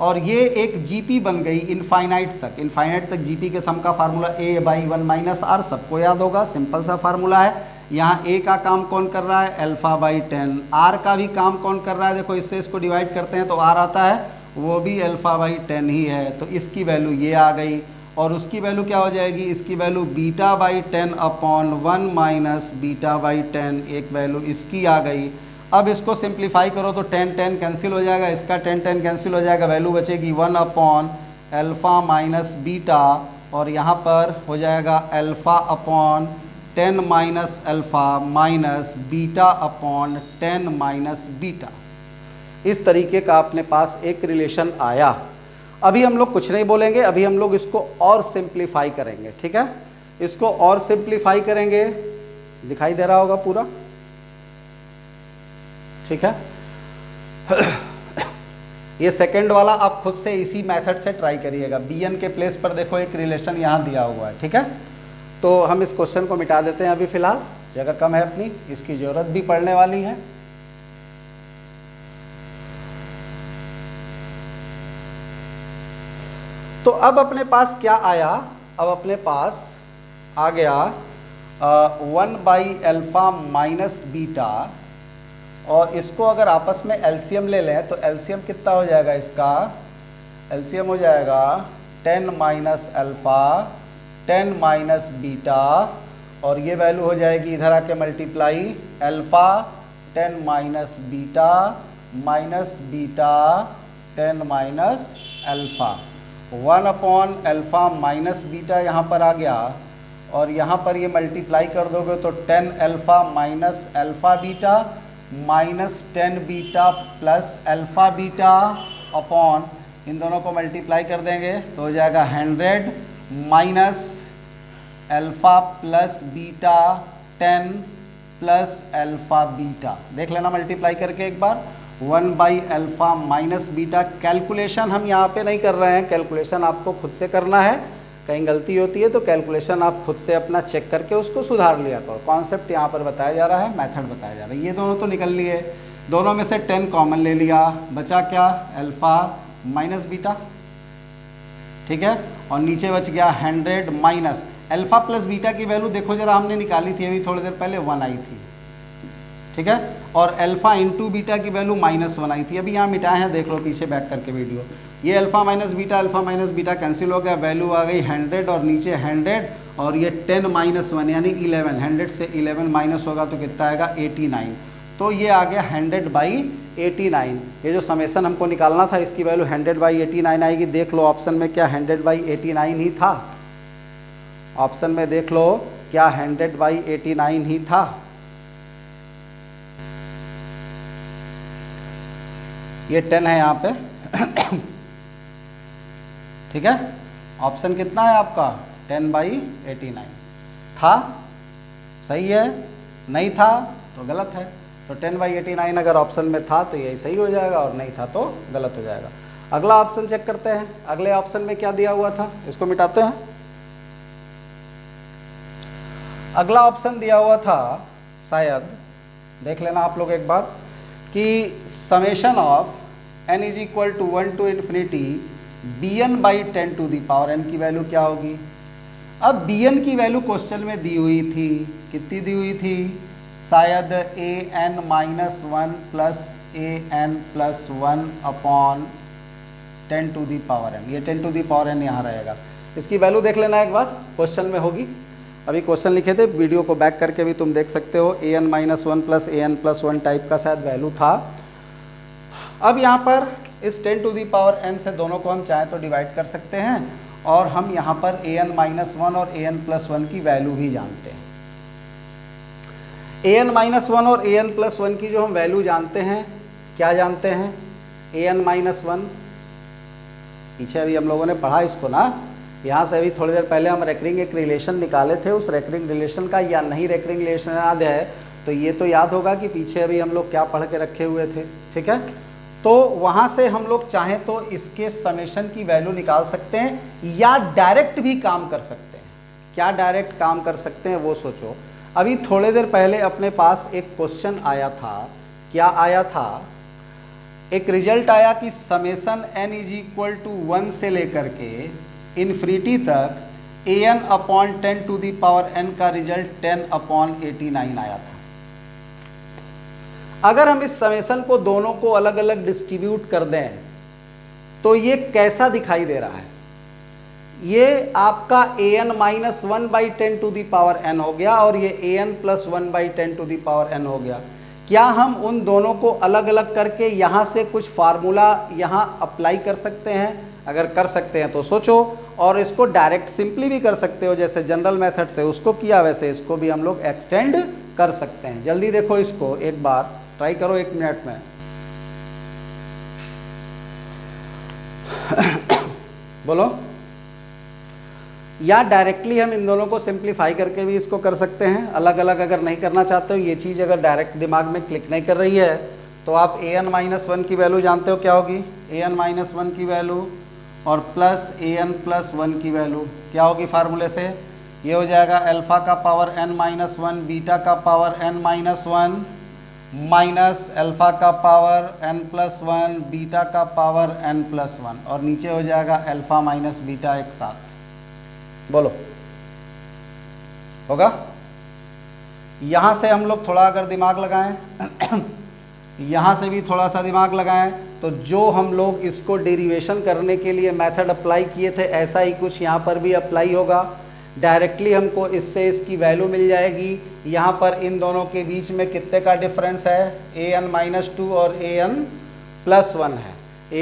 और ये एक जीपी बन गई इनफाइनाइट तक जीपी के सम का formula a by 1 minus r, सबको याद होगा, सिंपल सा फार्मूला है। यहाँ a का काम कौन कर रहा है, अल्फा बाई 10, r का भी काम कौन कर रहा है, देखो इससे इसको डिवाइड करते हैं तो r आता है, वो भी अल्फा बाई 10 ही है, तो इसकी वैल्यू ये आ गई। और उसकी वैल्यू क्या हो जाएगी, इसकी value beta by 10 upon 1 minus beta by 10, एक वैल्यू इसकी आ गई। अब इसको सिंप्लीफाई करो तो 10 10 कैंसिल हो जाएगा, इसका 10 10 कैंसिल हो जाएगा, वैल्यू बचेगी 1 अपॉन अल्फ़ा माइनस बीटा, और यहाँ पर हो जाएगा alpha upon 10 minus alpha minus beta upon 10 minus beta. इस तरीके का अपने पास एक रिलेशन आया। अभी हम लोग कुछ नहीं बोलेंगे, अभी हम लोग इसको और सिंप्लीफाई करेंगे, ठीक है, इसको और सिंप्लीफाई करेंगे, दिखाई दे रहा होगा पूरा, ठीक है। ये सेकंड वाला आप खुद से इसी मेथड से ट्राई करिएगा, bn के प्लेस पर देखो एक रिलेशन यहाँ दिया हुआ है, ठीक है। तो हम इस क्वेश्चन को मिटा देते हैं, अभी फिलहाल जगह कम है अपनी, इसकी जरूरत भी पड़ने वाली है। तो अब अपने पास क्या आया, अब अपने पास आ गया 1 बाई अल्फा माइनस बीटा, और इसको अगर आपस में एलसीएम ले लें तो एलसीएम कितना हो जाएगा, इसका एलसीएम हो जाएगा 10 माइनस अल्फ़ा 10 माइनस बीटा, और ये वैल्यू हो जाएगी इधर आके multiply alpha 10 minus beta minus beta 10 minus alpha, 1 upon alpha minus beta यहाँ पर आ गया, और यहाँ पर ये मल्टीप्लाई कर दोगे तो 10 alpha minus alpha beta minus 10 beta plus alpha beta upon, इन दोनों को मल्टीप्लाई कर देंगे तो हो जाएगा 100 minus alpha plus beta 10 plus alpha beta. देख लेना मल्टीप्लाई करके एक बार, 1 by alpha minus beta. Calculation हम यहाँ पे नहीं कर रहे हैं, कैलकुलेशन आपको खुद से करना है, कहीं गलती होती है तो कैलकुलेशन आप खुद से अपना चेक करके उसको सुधार लिया करो। कॉन्सेप्ट यहाँ पर बताया जा रहा है, मेथड बताया जा रहा है। ये दोनों तो निकल लिए, दोनों में से 10 कॉमन ले लिया, बचा क्या, अल्फ़ा माइनस बीटा, ठीक है, और नीचे बच गया 100 माइनस अल्फ़ा प्लस बीटा की वैल्यू देखो जरा, हमने निकाली थी अभी थोड़ी देर पहले, 1 आई थी, ठीक है, और अल्फ़ा इंटू बीटा की वैल्यू -1 आई थी। अभी यहाँ मिटाए हैं, देख लो पीछे बैक करके वीडियो। ये अल्फ़ा माइनस बीटा कैंसिल हो गया, वैल्यू आ गई 100 और नीचे 100 और ये 10 माइनस 1 यानी 11, 100 से 11 माइनस होगा तो कितना आएगा 89, तो ये आ गया 100 बाई 89। ये जो समेसन हमको निकालना था इसकी वैल्यू 100 बाई 89 आएगी। देख लो ऑप्शन में क्या 100 बाई 89 ही था, ऑप्शन में देख लो क्या 100 बाई 89 ही था। ये 10 है यहाँ पे, ठीक है, ऑप्शन कितना है आपका 10 बाई 89 था, सही है, नहीं था तो गलत है। तो 10 बाई 89 अगर ऑप्शन में था तो यही सही हो जाएगा और नहीं था तो गलत हो जाएगा। अगला ऑप्शन चेक करते हैं, अगले ऑप्शन में क्या दिया हुआ था, इसको मिटाते हैं। अगला ऑप्शन दिया हुआ था, शायद देख लेना आप लोग एक बार, कि summation of n is equal to 1 to infinity bn by 10 to the power n की वैल्यू क्या होगी। अब bn की वैल्यू क्वेश्चन में दी हुई थी, कितनी दी हुई थी, शायद an minus 1 plus an plus 1 upon 10 to the power n, ये 10 टू दी पावर n यहाँ रहेगा। इसकी वैल्यू देख लेना एक बार, क्वेश्चन में होगी, अभी क्वेश्चन लिखे थे, वीडियो को बैक करके भी तुम देख सकते हो। an minus 1 plus an plus 1 type का शायद वैल्यू था। अब यहाँ पर इस 10 टू दी पावर n से दोनों को हम चाहें तो डिवाइड कर सकते हैं, और हम यहाँ पर an माइनस 1 और an प्लस 1 की वैल्यू भी जानते हैं। an माइनस 1 और an प्लस 1 की जो हम वैल्यू जानते हैं, क्या जानते हैं, an माइनस 1, पीछे अभी हम लोगों ने पढ़ा इसको ना, यहाँ से अभी थोड़ी देर पहले हम रेकरिंग एक रिलेशन निकाले थे, उस रेकरिंग रिलेशन का या नहीं रेकरिंग रिलेशन याद है तो ये तो याद होगा कि पीछे अभी हम लोग क्या पढ़ के रखे हुए थे, ठीक है। तो वहाँ से हम लोग चाहें तो इसके समेशन की वैल्यू निकाल सकते हैं या डायरेक्ट भी काम कर सकते हैं। क्या डायरेक्ट काम कर सकते हैं वो सोचो। अभी थोड़ी देर पहले अपने पास एक क्वेश्चन आया था, क्या आया था, एक रिजल्ट आया कि summation n is equal to 1 से लेकर के इन्फिनिटी तक an/10⁻n का रिजल्ट 10/89 आया था। अगर हम इस समेसन को दोनों को अलग अलग डिस्ट्रीब्यूट कर दें तो ये कैसा दिखाई दे रहा है, ये आपका an-1/10⁻n हो गया और ये an+1/10⁻n हो गया। क्या हम उन दोनों को अलग अलग करके यहाँ से कुछ फार्मूला यहाँ अप्लाई कर सकते हैं? अगर कर सकते हैं तो सोचो, और इसको डायरेक्ट सिंपली भी कर सकते हो, जैसे जनरल मेथड से उसको किया वैसे इसको भी हम लोग एक्सटेंड कर सकते हैं। जल्दी देखो इसको, एक बार ट्राई करो 1 मिनट में। बोलो। या डायरेक्टली हम इन दोनों को सिंप्लीफाई करके भी इसको कर सकते हैं, अलग अलग अगर नहीं करना चाहते हो, ये चीज़ अगर डायरेक्ट दिमाग में क्लिक नहीं कर रही है तो आप an-1 की वैल्यू जानते हो क्या होगी, an-1 की वैल्यू और प्लस an+1 की वैल्यू क्या होगी फार्मूले से, ये हो जाएगा अल्फ़ा का पावर n-1 बीटा का पावर n-1 माइनस अल्फ़ा का पावर n+1 बीटा का पावर n+1 और नीचे हो जाएगा अल्फ़ा माइनस बीटा एक साथ। बोलो, होगा? यहाँ से हम लोग थोड़ा अगर दिमाग लगाएं यहाँ से भी थोड़ा सा दिमाग लगाएं तो जो हम लोग इसको डेरिवेशन करने के लिए मेथड अप्लाई किए थे ऐसा ही कुछ यहाँ पर भी अप्लाई होगा। डायरेक्टली हमको इससे इसकी वैल्यू मिल जाएगी। यहाँ पर इन दोनों के बीच में कितने का डिफरेंस है, an-2 और an+1 है,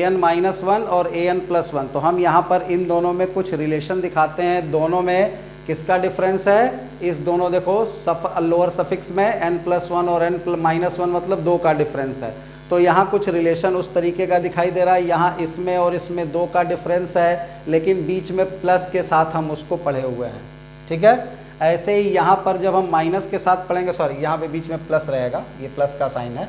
an-1 और an+1। तो हम यहाँ पर इन दोनों में कुछ रिलेशन दिखाते हैं, दोनों में किसका डिफरेंस है, इस दोनों देखो लोअर सफिक्स में n+1 और n-1 मतलब 2 का डिफरेंस है। तो यहाँ कुछ रिलेशन उस तरीके का दिखाई दे रहा है, यहाँ इसमें और इसमें 2 का डिफरेंस है, लेकिन बीच में प्लस के साथ हम उसको पढ़े हुए हैं। ठीक है, ऐसे ही यहाँ पर जब हम माइनस के साथ पढ़ेंगे, सॉरी यहाँ पे बीच में प्लस रहेगा, ये प्लस का साइन है,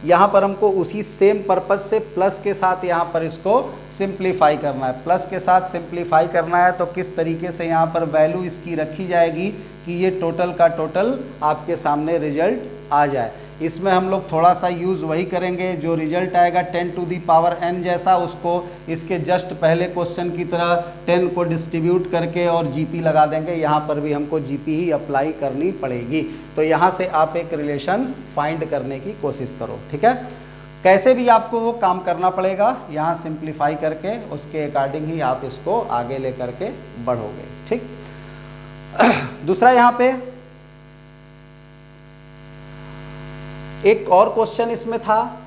यहाँ पर हमको उसी सेम पर्पज से प्लस के साथ यहाँ पर इसको सिंप्लीफाई करना है। प्लस के साथ सिंप्लीफाई करना है तो किस तरीके से यहाँ पर वैल्यू इसकी रखी जाएगी कि ये टोटल का टोटल आपके सामने रिजल्ट आ जाए। इसमें हम लोग थोड़ा सा यूज़ वही करेंगे, जो रिजल्ट आएगा 10⁻n जैसा, उसको इसके जस्ट पहले क्वेश्चन की तरह 10 को डिस्ट्रीब्यूट करके और जीपी लगा देंगे। यहाँ पर भी हमको जीपी ही अप्लाई करनी पड़ेगी। तो यहाँ से आप एक रिलेशन फाइंड करने की कोशिश करो। ठीक है, कैसे भी आपको वो काम करना पड़ेगा, यहाँ सिंप्लीफाई करके उसके अकॉर्डिंग ही आप इसको आगे ले करके बढ़ोगे। ठीक, दूसरा यहाँ पे एक और क्वेश्चन इसमें था,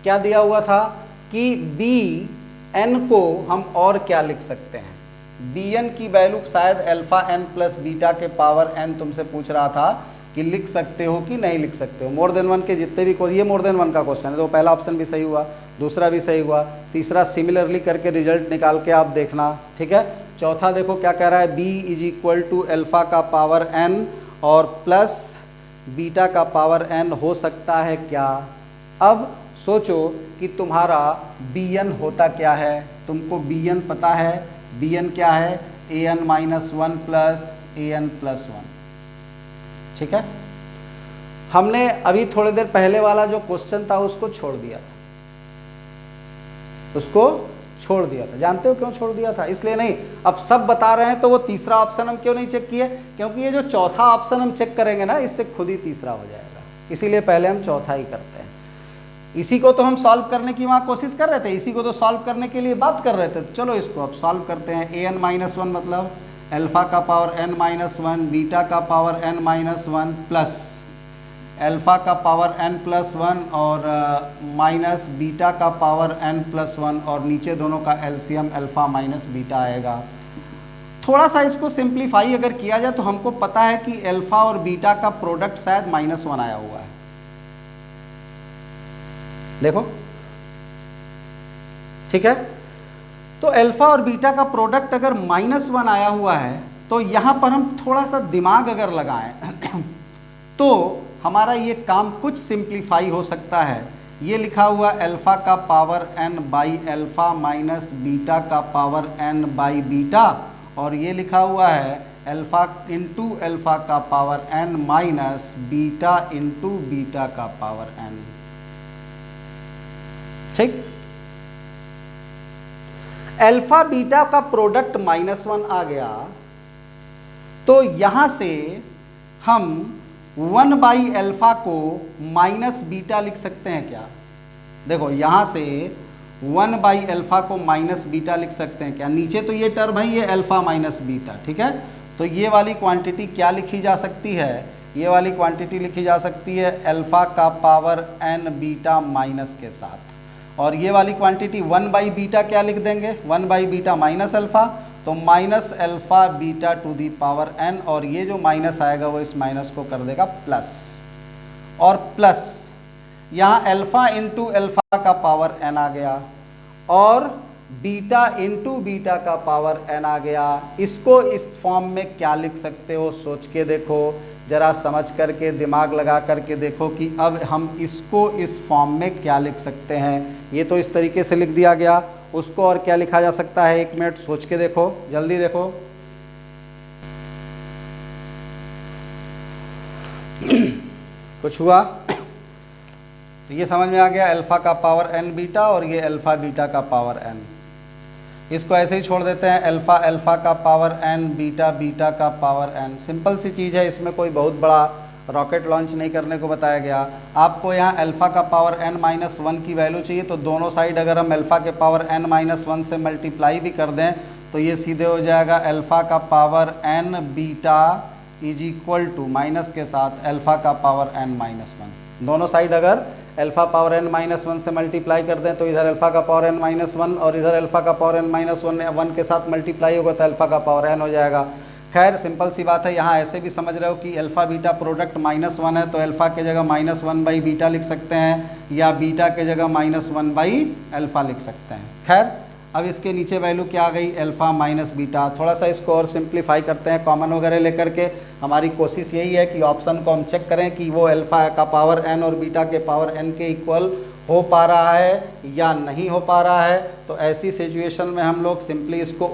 क्या दिया हुआ था कि bn को हम और क्या लिख सकते हैं। bn की वैल्यू शायद अल्फा n प्लस बीटा के पावर n तुमसे पूछ रहा था कि लिख सकते हो कि नहीं लिख सकते हो। मोर देन वन के जितने भी ये मोर देन वन का क्वेश्चन है, तो पहला ऑप्शन भी सही हुआ, दूसरा भी सही हुआ, तीसरा सिमिलरली करके रिजल्ट निकाल के आप देखना। ठीक है, चौथा देखो क्या कह रहा है, b is equal to alpha का पावर n और प्लस बीटा का पावर n हो सकता है क्या। अब सोचो कि तुम्हारा bn होता क्या है, तुमको bn पता है, bn क्या है, an-1 प्लस an+1। ठीक है, हमने अभी थोड़ी देर पहले वाला जो क्वेश्चन था उसको छोड़ दिया था, उसको छोड़ दिया था। जानते हो क्यों छोड़ दिया था? इसलिए नहीं, अब सब बता रहे हैं तो वो तीसरा ऑप्शन हम क्यों नहीं चेक किए, क्योंकि ये जो चौथा ऑप्शन हम चेक करेंगे ना, इससे खुद ही तीसरा हो जाएगा, इसीलिए पहले हम चौथा ही करते हैं। इसी को तो हम सॉल्व करने की वहाँ कोशिश कर रहे थे, इसी को तो सॉल्व करने के लिए बात कर रहे थे। तो चलो इसको अब सॉल्व करते हैं। an-1 मतलब अल्फा का पावर n-1 बीटा का पावर n-1 प्लस अल्फ़ा का पावर n+1 और माइनस बीटा का पावर n+1 और नीचे दोनों का एलसीएम अल्फ़ा माइनस बीटा आएगा। थोड़ा सा इसको सिंप्लीफाई अगर किया जाए तो हमको पता है कि अल्फ़ा और बीटा का प्रोडक्ट शायद -1 आया हुआ है। देखो, ठीक है, तो अल्फ़ा और बीटा का प्रोडक्ट अगर -1 आया हुआ है तो यहाँ पर हम थोड़ा सा दिमाग अगर लगाएं तो हमारा ये काम कुछ सिंप्लीफाई हो सकता है। ये लिखा हुआ अल्फ़ा का power n by alpha minus beta का पावर n बाई बीटा, और ये लिखा हुआ है अल्फा इंटू अल्फा का power n minus beta into beta का पावर n। ठीक, अल्फा बीटा का प्रोडक्ट -1 आ गया, तो यहां से हम 1/अल्फा को माइनस बीटा लिख सकते हैं क्या? देखो यहां से 1/अल्फा को माइनस बीटा लिख सकते हैं क्या? नीचे तो ये टर्म है, ये अल्फा माइनस बीटा, ठीक है। तो ये वाली क्वांटिटी क्या लिखी जा सकती है? ये वाली क्वांटिटी लिखी जा सकती है अल्फा का पावर n बीटा माइनस के साथ, और ये वाली क्वांटिटी 1/बीटा क्या लिख देंगे? 1/बीटा माइनस अल्फा, तो minus alpha beta to the power n, और ये जो माइनस आएगा वो इस माइनस को कर देगा प्लस, और प्लस यहाँ अल्फा इंटू अल्फा का पावर n आ गया, और बीटा इंटू बीटा का पावर n आ गया। इसको इस फॉर्म में क्या लिख सकते हो? सोच के देखो, जरा समझ करके दिमाग लगा करके देखो कि अब हम इसको इस फॉर्म में क्या लिख सकते हैं। ये तो इस तरीके से लिख दिया गया, उसको और क्या लिखा जा सकता है? 1 मिनट सोच के देखो, जल्दी देखो। कुछ हुआ? तो ये समझ में आ गया, अल्फा का पावर n बीटा और ये अल्फा बीटा का पावर n। इसको ऐसे ही छोड़ देते हैं, अल्फा अल्फा का पावर n बीटा बीटा का पावर n। सिंपल सी चीज़ है, इसमें कोई बहुत बड़ा रॉकेट लॉन्च नहीं करने को बताया गया। आपको यहाँ अल्फा का पावर n-1 की वैल्यू चाहिए, तो दोनों साइड अगर हम अल्फा के पावर n-1 से मल्टीप्लाई भी कर दें तो ये सीधे हो जाएगा अल्फा का power n beta is equal to minus के साथ अल्फा का पावर n-1। दोनों साइड अगर अल्फा पावर n-1 से मल्टीप्लाई कर दें तो इधर अल्फा का पावर n-1 और इधर अल्फा का पावर n-1 के साथ मल्टीप्लाई होगा तो अल्फा का पावर n हो जाएगा। खैर सिंपल सी बात है, यहाँ ऐसे भी समझ रहे हो कि अल्फा बीटा प्रोडक्ट -1 है, तो अल्फा के जगह -1/बीटा लिख सकते हैं, या बीटा के जगह -1/अल्फा लिख सकते हैं। खैर अब इसके नीचे वैल्यू क्या आ गई? Alpha minus beta. थोड़ा सा इसको और सिंप्लीफाई करते हैं, कॉमन वगैरह लेकर के। हमारी कोशिश यही है कि ऑप्शन को हम चेक करें कि वो अल्फा का पावर n और बीटा के पावर n के इक्वल हो पा रहा है या नहीं हो पा रहा है। तो ऐसी सिचुएशन में हम लोग सिंपली इसको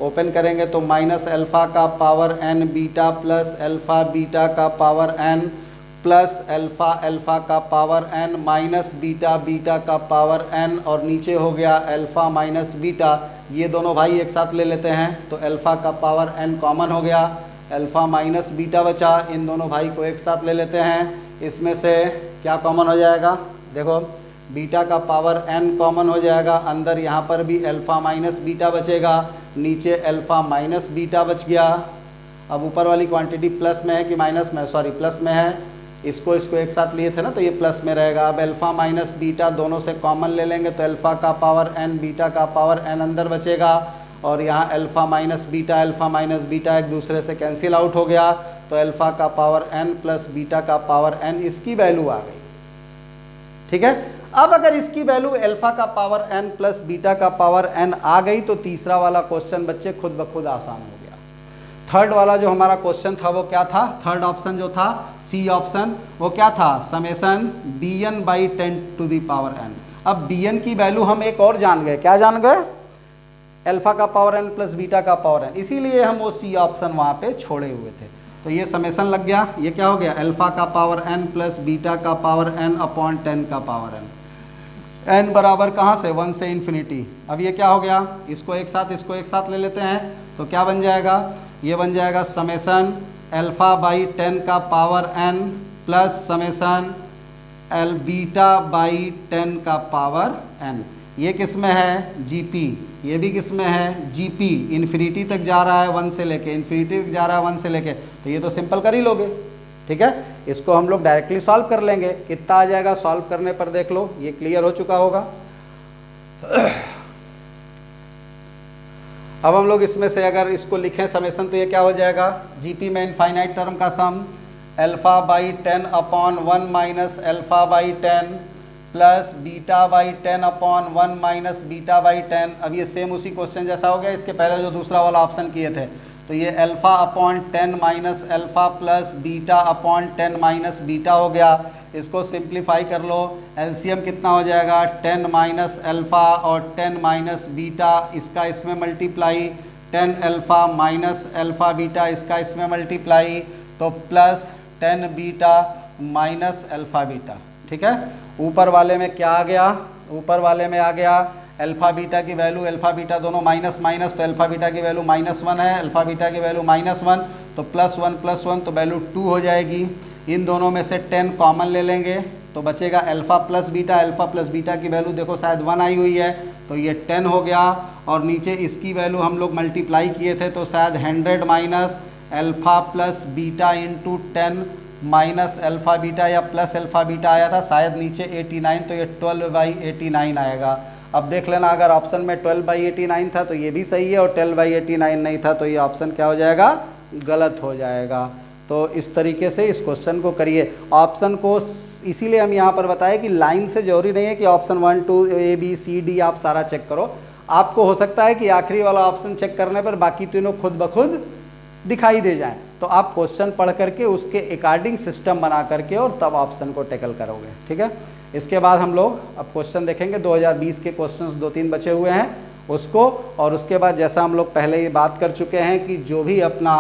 ओपन करेंगे तो माइनस अल्फा का power n beta plus alpha beta का power n plus alpha alpha का power n minus beta beta का पावर n, और नीचे हो गया अल्फा माइनस बीटा। ये दोनों भाई एक साथ ले लेते हैं तो अल्फा का पावर n कॉमन हो गया, अल्फा माइनस बीटा बचा, इन दोनों भाई को एक साथ ले लेते हैं। इसमें से क्या कॉमन हो जाएगा? देखो बीटा का पावर n कॉमन हो जाएगा, अंदर यहाँ पर भी अल्फा माइनस बीटा बचेगा, नीचे अल्फा माइनस बीटा बच गया। अब ऊपर वाली क्वांटिटी प्लस में है कि माइनस में? सॉरी प्लस में है, इसको एक साथ लिए थे ना तो ये प्लस में रहेगा। अब अल्फा माइनस बीटा दोनों से कॉमन ले लेंगे तो अल्फा का पावर n बीटा का पावर n अंदर बचेगा, और यहाँ अल्फा माइनस बीटा एक दूसरे से कैंसिल आउट हो गया, तो अल्फा का पावर n प्लस बीटा का पावर n इसकी वैल्यू आ गई। ठीक है, अब अगर इसकी वैल्यू अल्फा का पावर n प्लस बीटा का पावर n आ गई तो तीसरा वाला क्वेश्चन बच्चे खुद ब खुद आसान हो गया। थर्ड वाला जो हमारा क्वेश्चन था वो क्या था? थर्ड ऑप्शन जो था सी ऑप्शन, वो क्या था? Summation bn/10 to the power n। अब bn की वैल्यू हम एक और जान गए, क्या जान गए? अल्फा का पावर n प्लस बीटा का पावर n, इसीलिए हम वो सी ऑप्शन वहाँ पे छोड़े हुए थे। तो ये समेसन लग गया, ये क्या हो गया? अल्फा का पावर n प्लस बीटा का पावर n/10 का पावर n, n बराबर कहाँ से? 1 से इन्फिनिटी। अब ये क्या हो गया? इसको एक साथ ले लेते हैं तो क्या बन जाएगा? ये बन जाएगा समेसन α/10 का पावर n प्लस समेसन β/10 का पावर n। ये किस में है? GP। ये भी किस में है? GP। इन्फिनिटी तक जा रहा है 1 से लेके, इन्फिनिटी तक जा रहा है 1 से लेके, तो ये तो सिंपल कर ही लोगे। ठीक है, इसको हम लोग डायरेक्टली सॉल्व कर लेंगे। कितना आ जाएगा सॉल्व करने पर? देख लो, ये क्लियर हो चुका होगा। अब हम लोग इसमें से अगर इसको लिखें समेसन तो ये क्या हो जाएगा? GP में इनफाइनाइट टर्म का सम α/10/1 माइनस α/10 प्लस β/10/1 माइनस β/10। अब ये सेम उसी क्वेश्चन जैसा हो गया, इसके पहले जो दूसरा वाला ऑप्शन किए थे, तो ये α/10 minus alpha plus β/10 minus beta हो गया। इसको सिंप्लीफाई कर लो, एलसीएम कितना हो जाएगा? 10 माइनस अल्फ़ा और 10 माइनस बीटा, इसका इसमें multiply 10 alpha minus alpha beta, इसका इसमें मल्टीप्लाई, तो plus 10 beta minus alpha beta. ठीक है, ऊपर वाले में क्या आ गया, ऊपर वाले में आ गया अल्फ़ा बीटा की वैल्यू, अल्फ़ा बीटा दोनों माइनस माइनस, तो अल्फ़ा बीटा की वैल्यू -1 है, अल्फ़ा बीटा की वैल्यू -1, तो +1 तो वैल्यू 2 हो जाएगी। इन दोनों में से 10 कॉमन ले लेंगे तो बचेगा alpha plus beta, alpha plus beta की वैल्यू देखो शायद 1 आई हुई है, तो ये 10 हो गया। और नीचे इसकी वैल्यू हम लोग मल्टीप्लाई किए थे तो शायद 100 minus alpha plus beta into 10 minus alpha beta या प्लस अल्फ़ा बीटा आया था शायद नीचे 89, तो ये 12/89 आएगा। अब देख लेना, अगर ऑप्शन में 12/89 था तो ये भी सही है, और 12/89 नहीं था तो ये ऑप्शन क्या हो जाएगा, गलत हो जाएगा। तो इस तरीके से इस क्वेश्चन को करिए। ऑप्शन को इसीलिए हम यहाँ पर बताएं कि लाइन से जरूरी नहीं है कि option 1 2 A B C D आप सारा चेक करो। आपको हो सकता है कि आखिरी वाला ऑप्शन चेक करने पर बाकी तीनों खुद ब खुद दिखाई दे जाएं, तो आप क्वेश्चन पढ़ करके उसके अकॉर्डिंग सिस्टम बना करके और तब ऑप्शन को टैकल करोगे। ठीक है, इसके बाद हम लोग अब क्वेश्चन देखेंगे। 2020 के क्वेश्चंस 2-3 बचे हुए हैं उसको, और उसके बाद जैसा हम लोग पहले ये बात कर चुके हैं कि जो भी अपना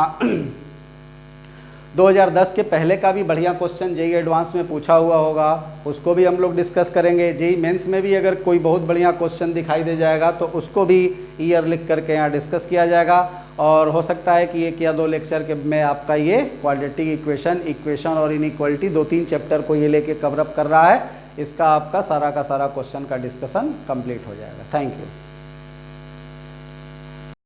2010 के पहले का भी बढ़िया क्वेश्चन जेईई एडवांस में पूछा हुआ होगा उसको भी हम लोग डिस्कस करेंगे। जेईई मेंस में भी अगर कोई बहुत बढ़िया क्वेश्चन दिखाई दे जाएगा तो उसको भी ईयर लिख करके यहाँ डिस्कस किया जाएगा। और हो सकता है कि 1 या 2 लेक्चर के में आपका ये क्वाड्रेटिक इक्वेशन और इनइक्वालिटी 2-3 चैप्टर को ये लेके कवरअप कर रहा है, इसका आपका सारा का सारा क्वेश्चन का डिस्कशन कंप्लीट हो जाएगा। Thank you.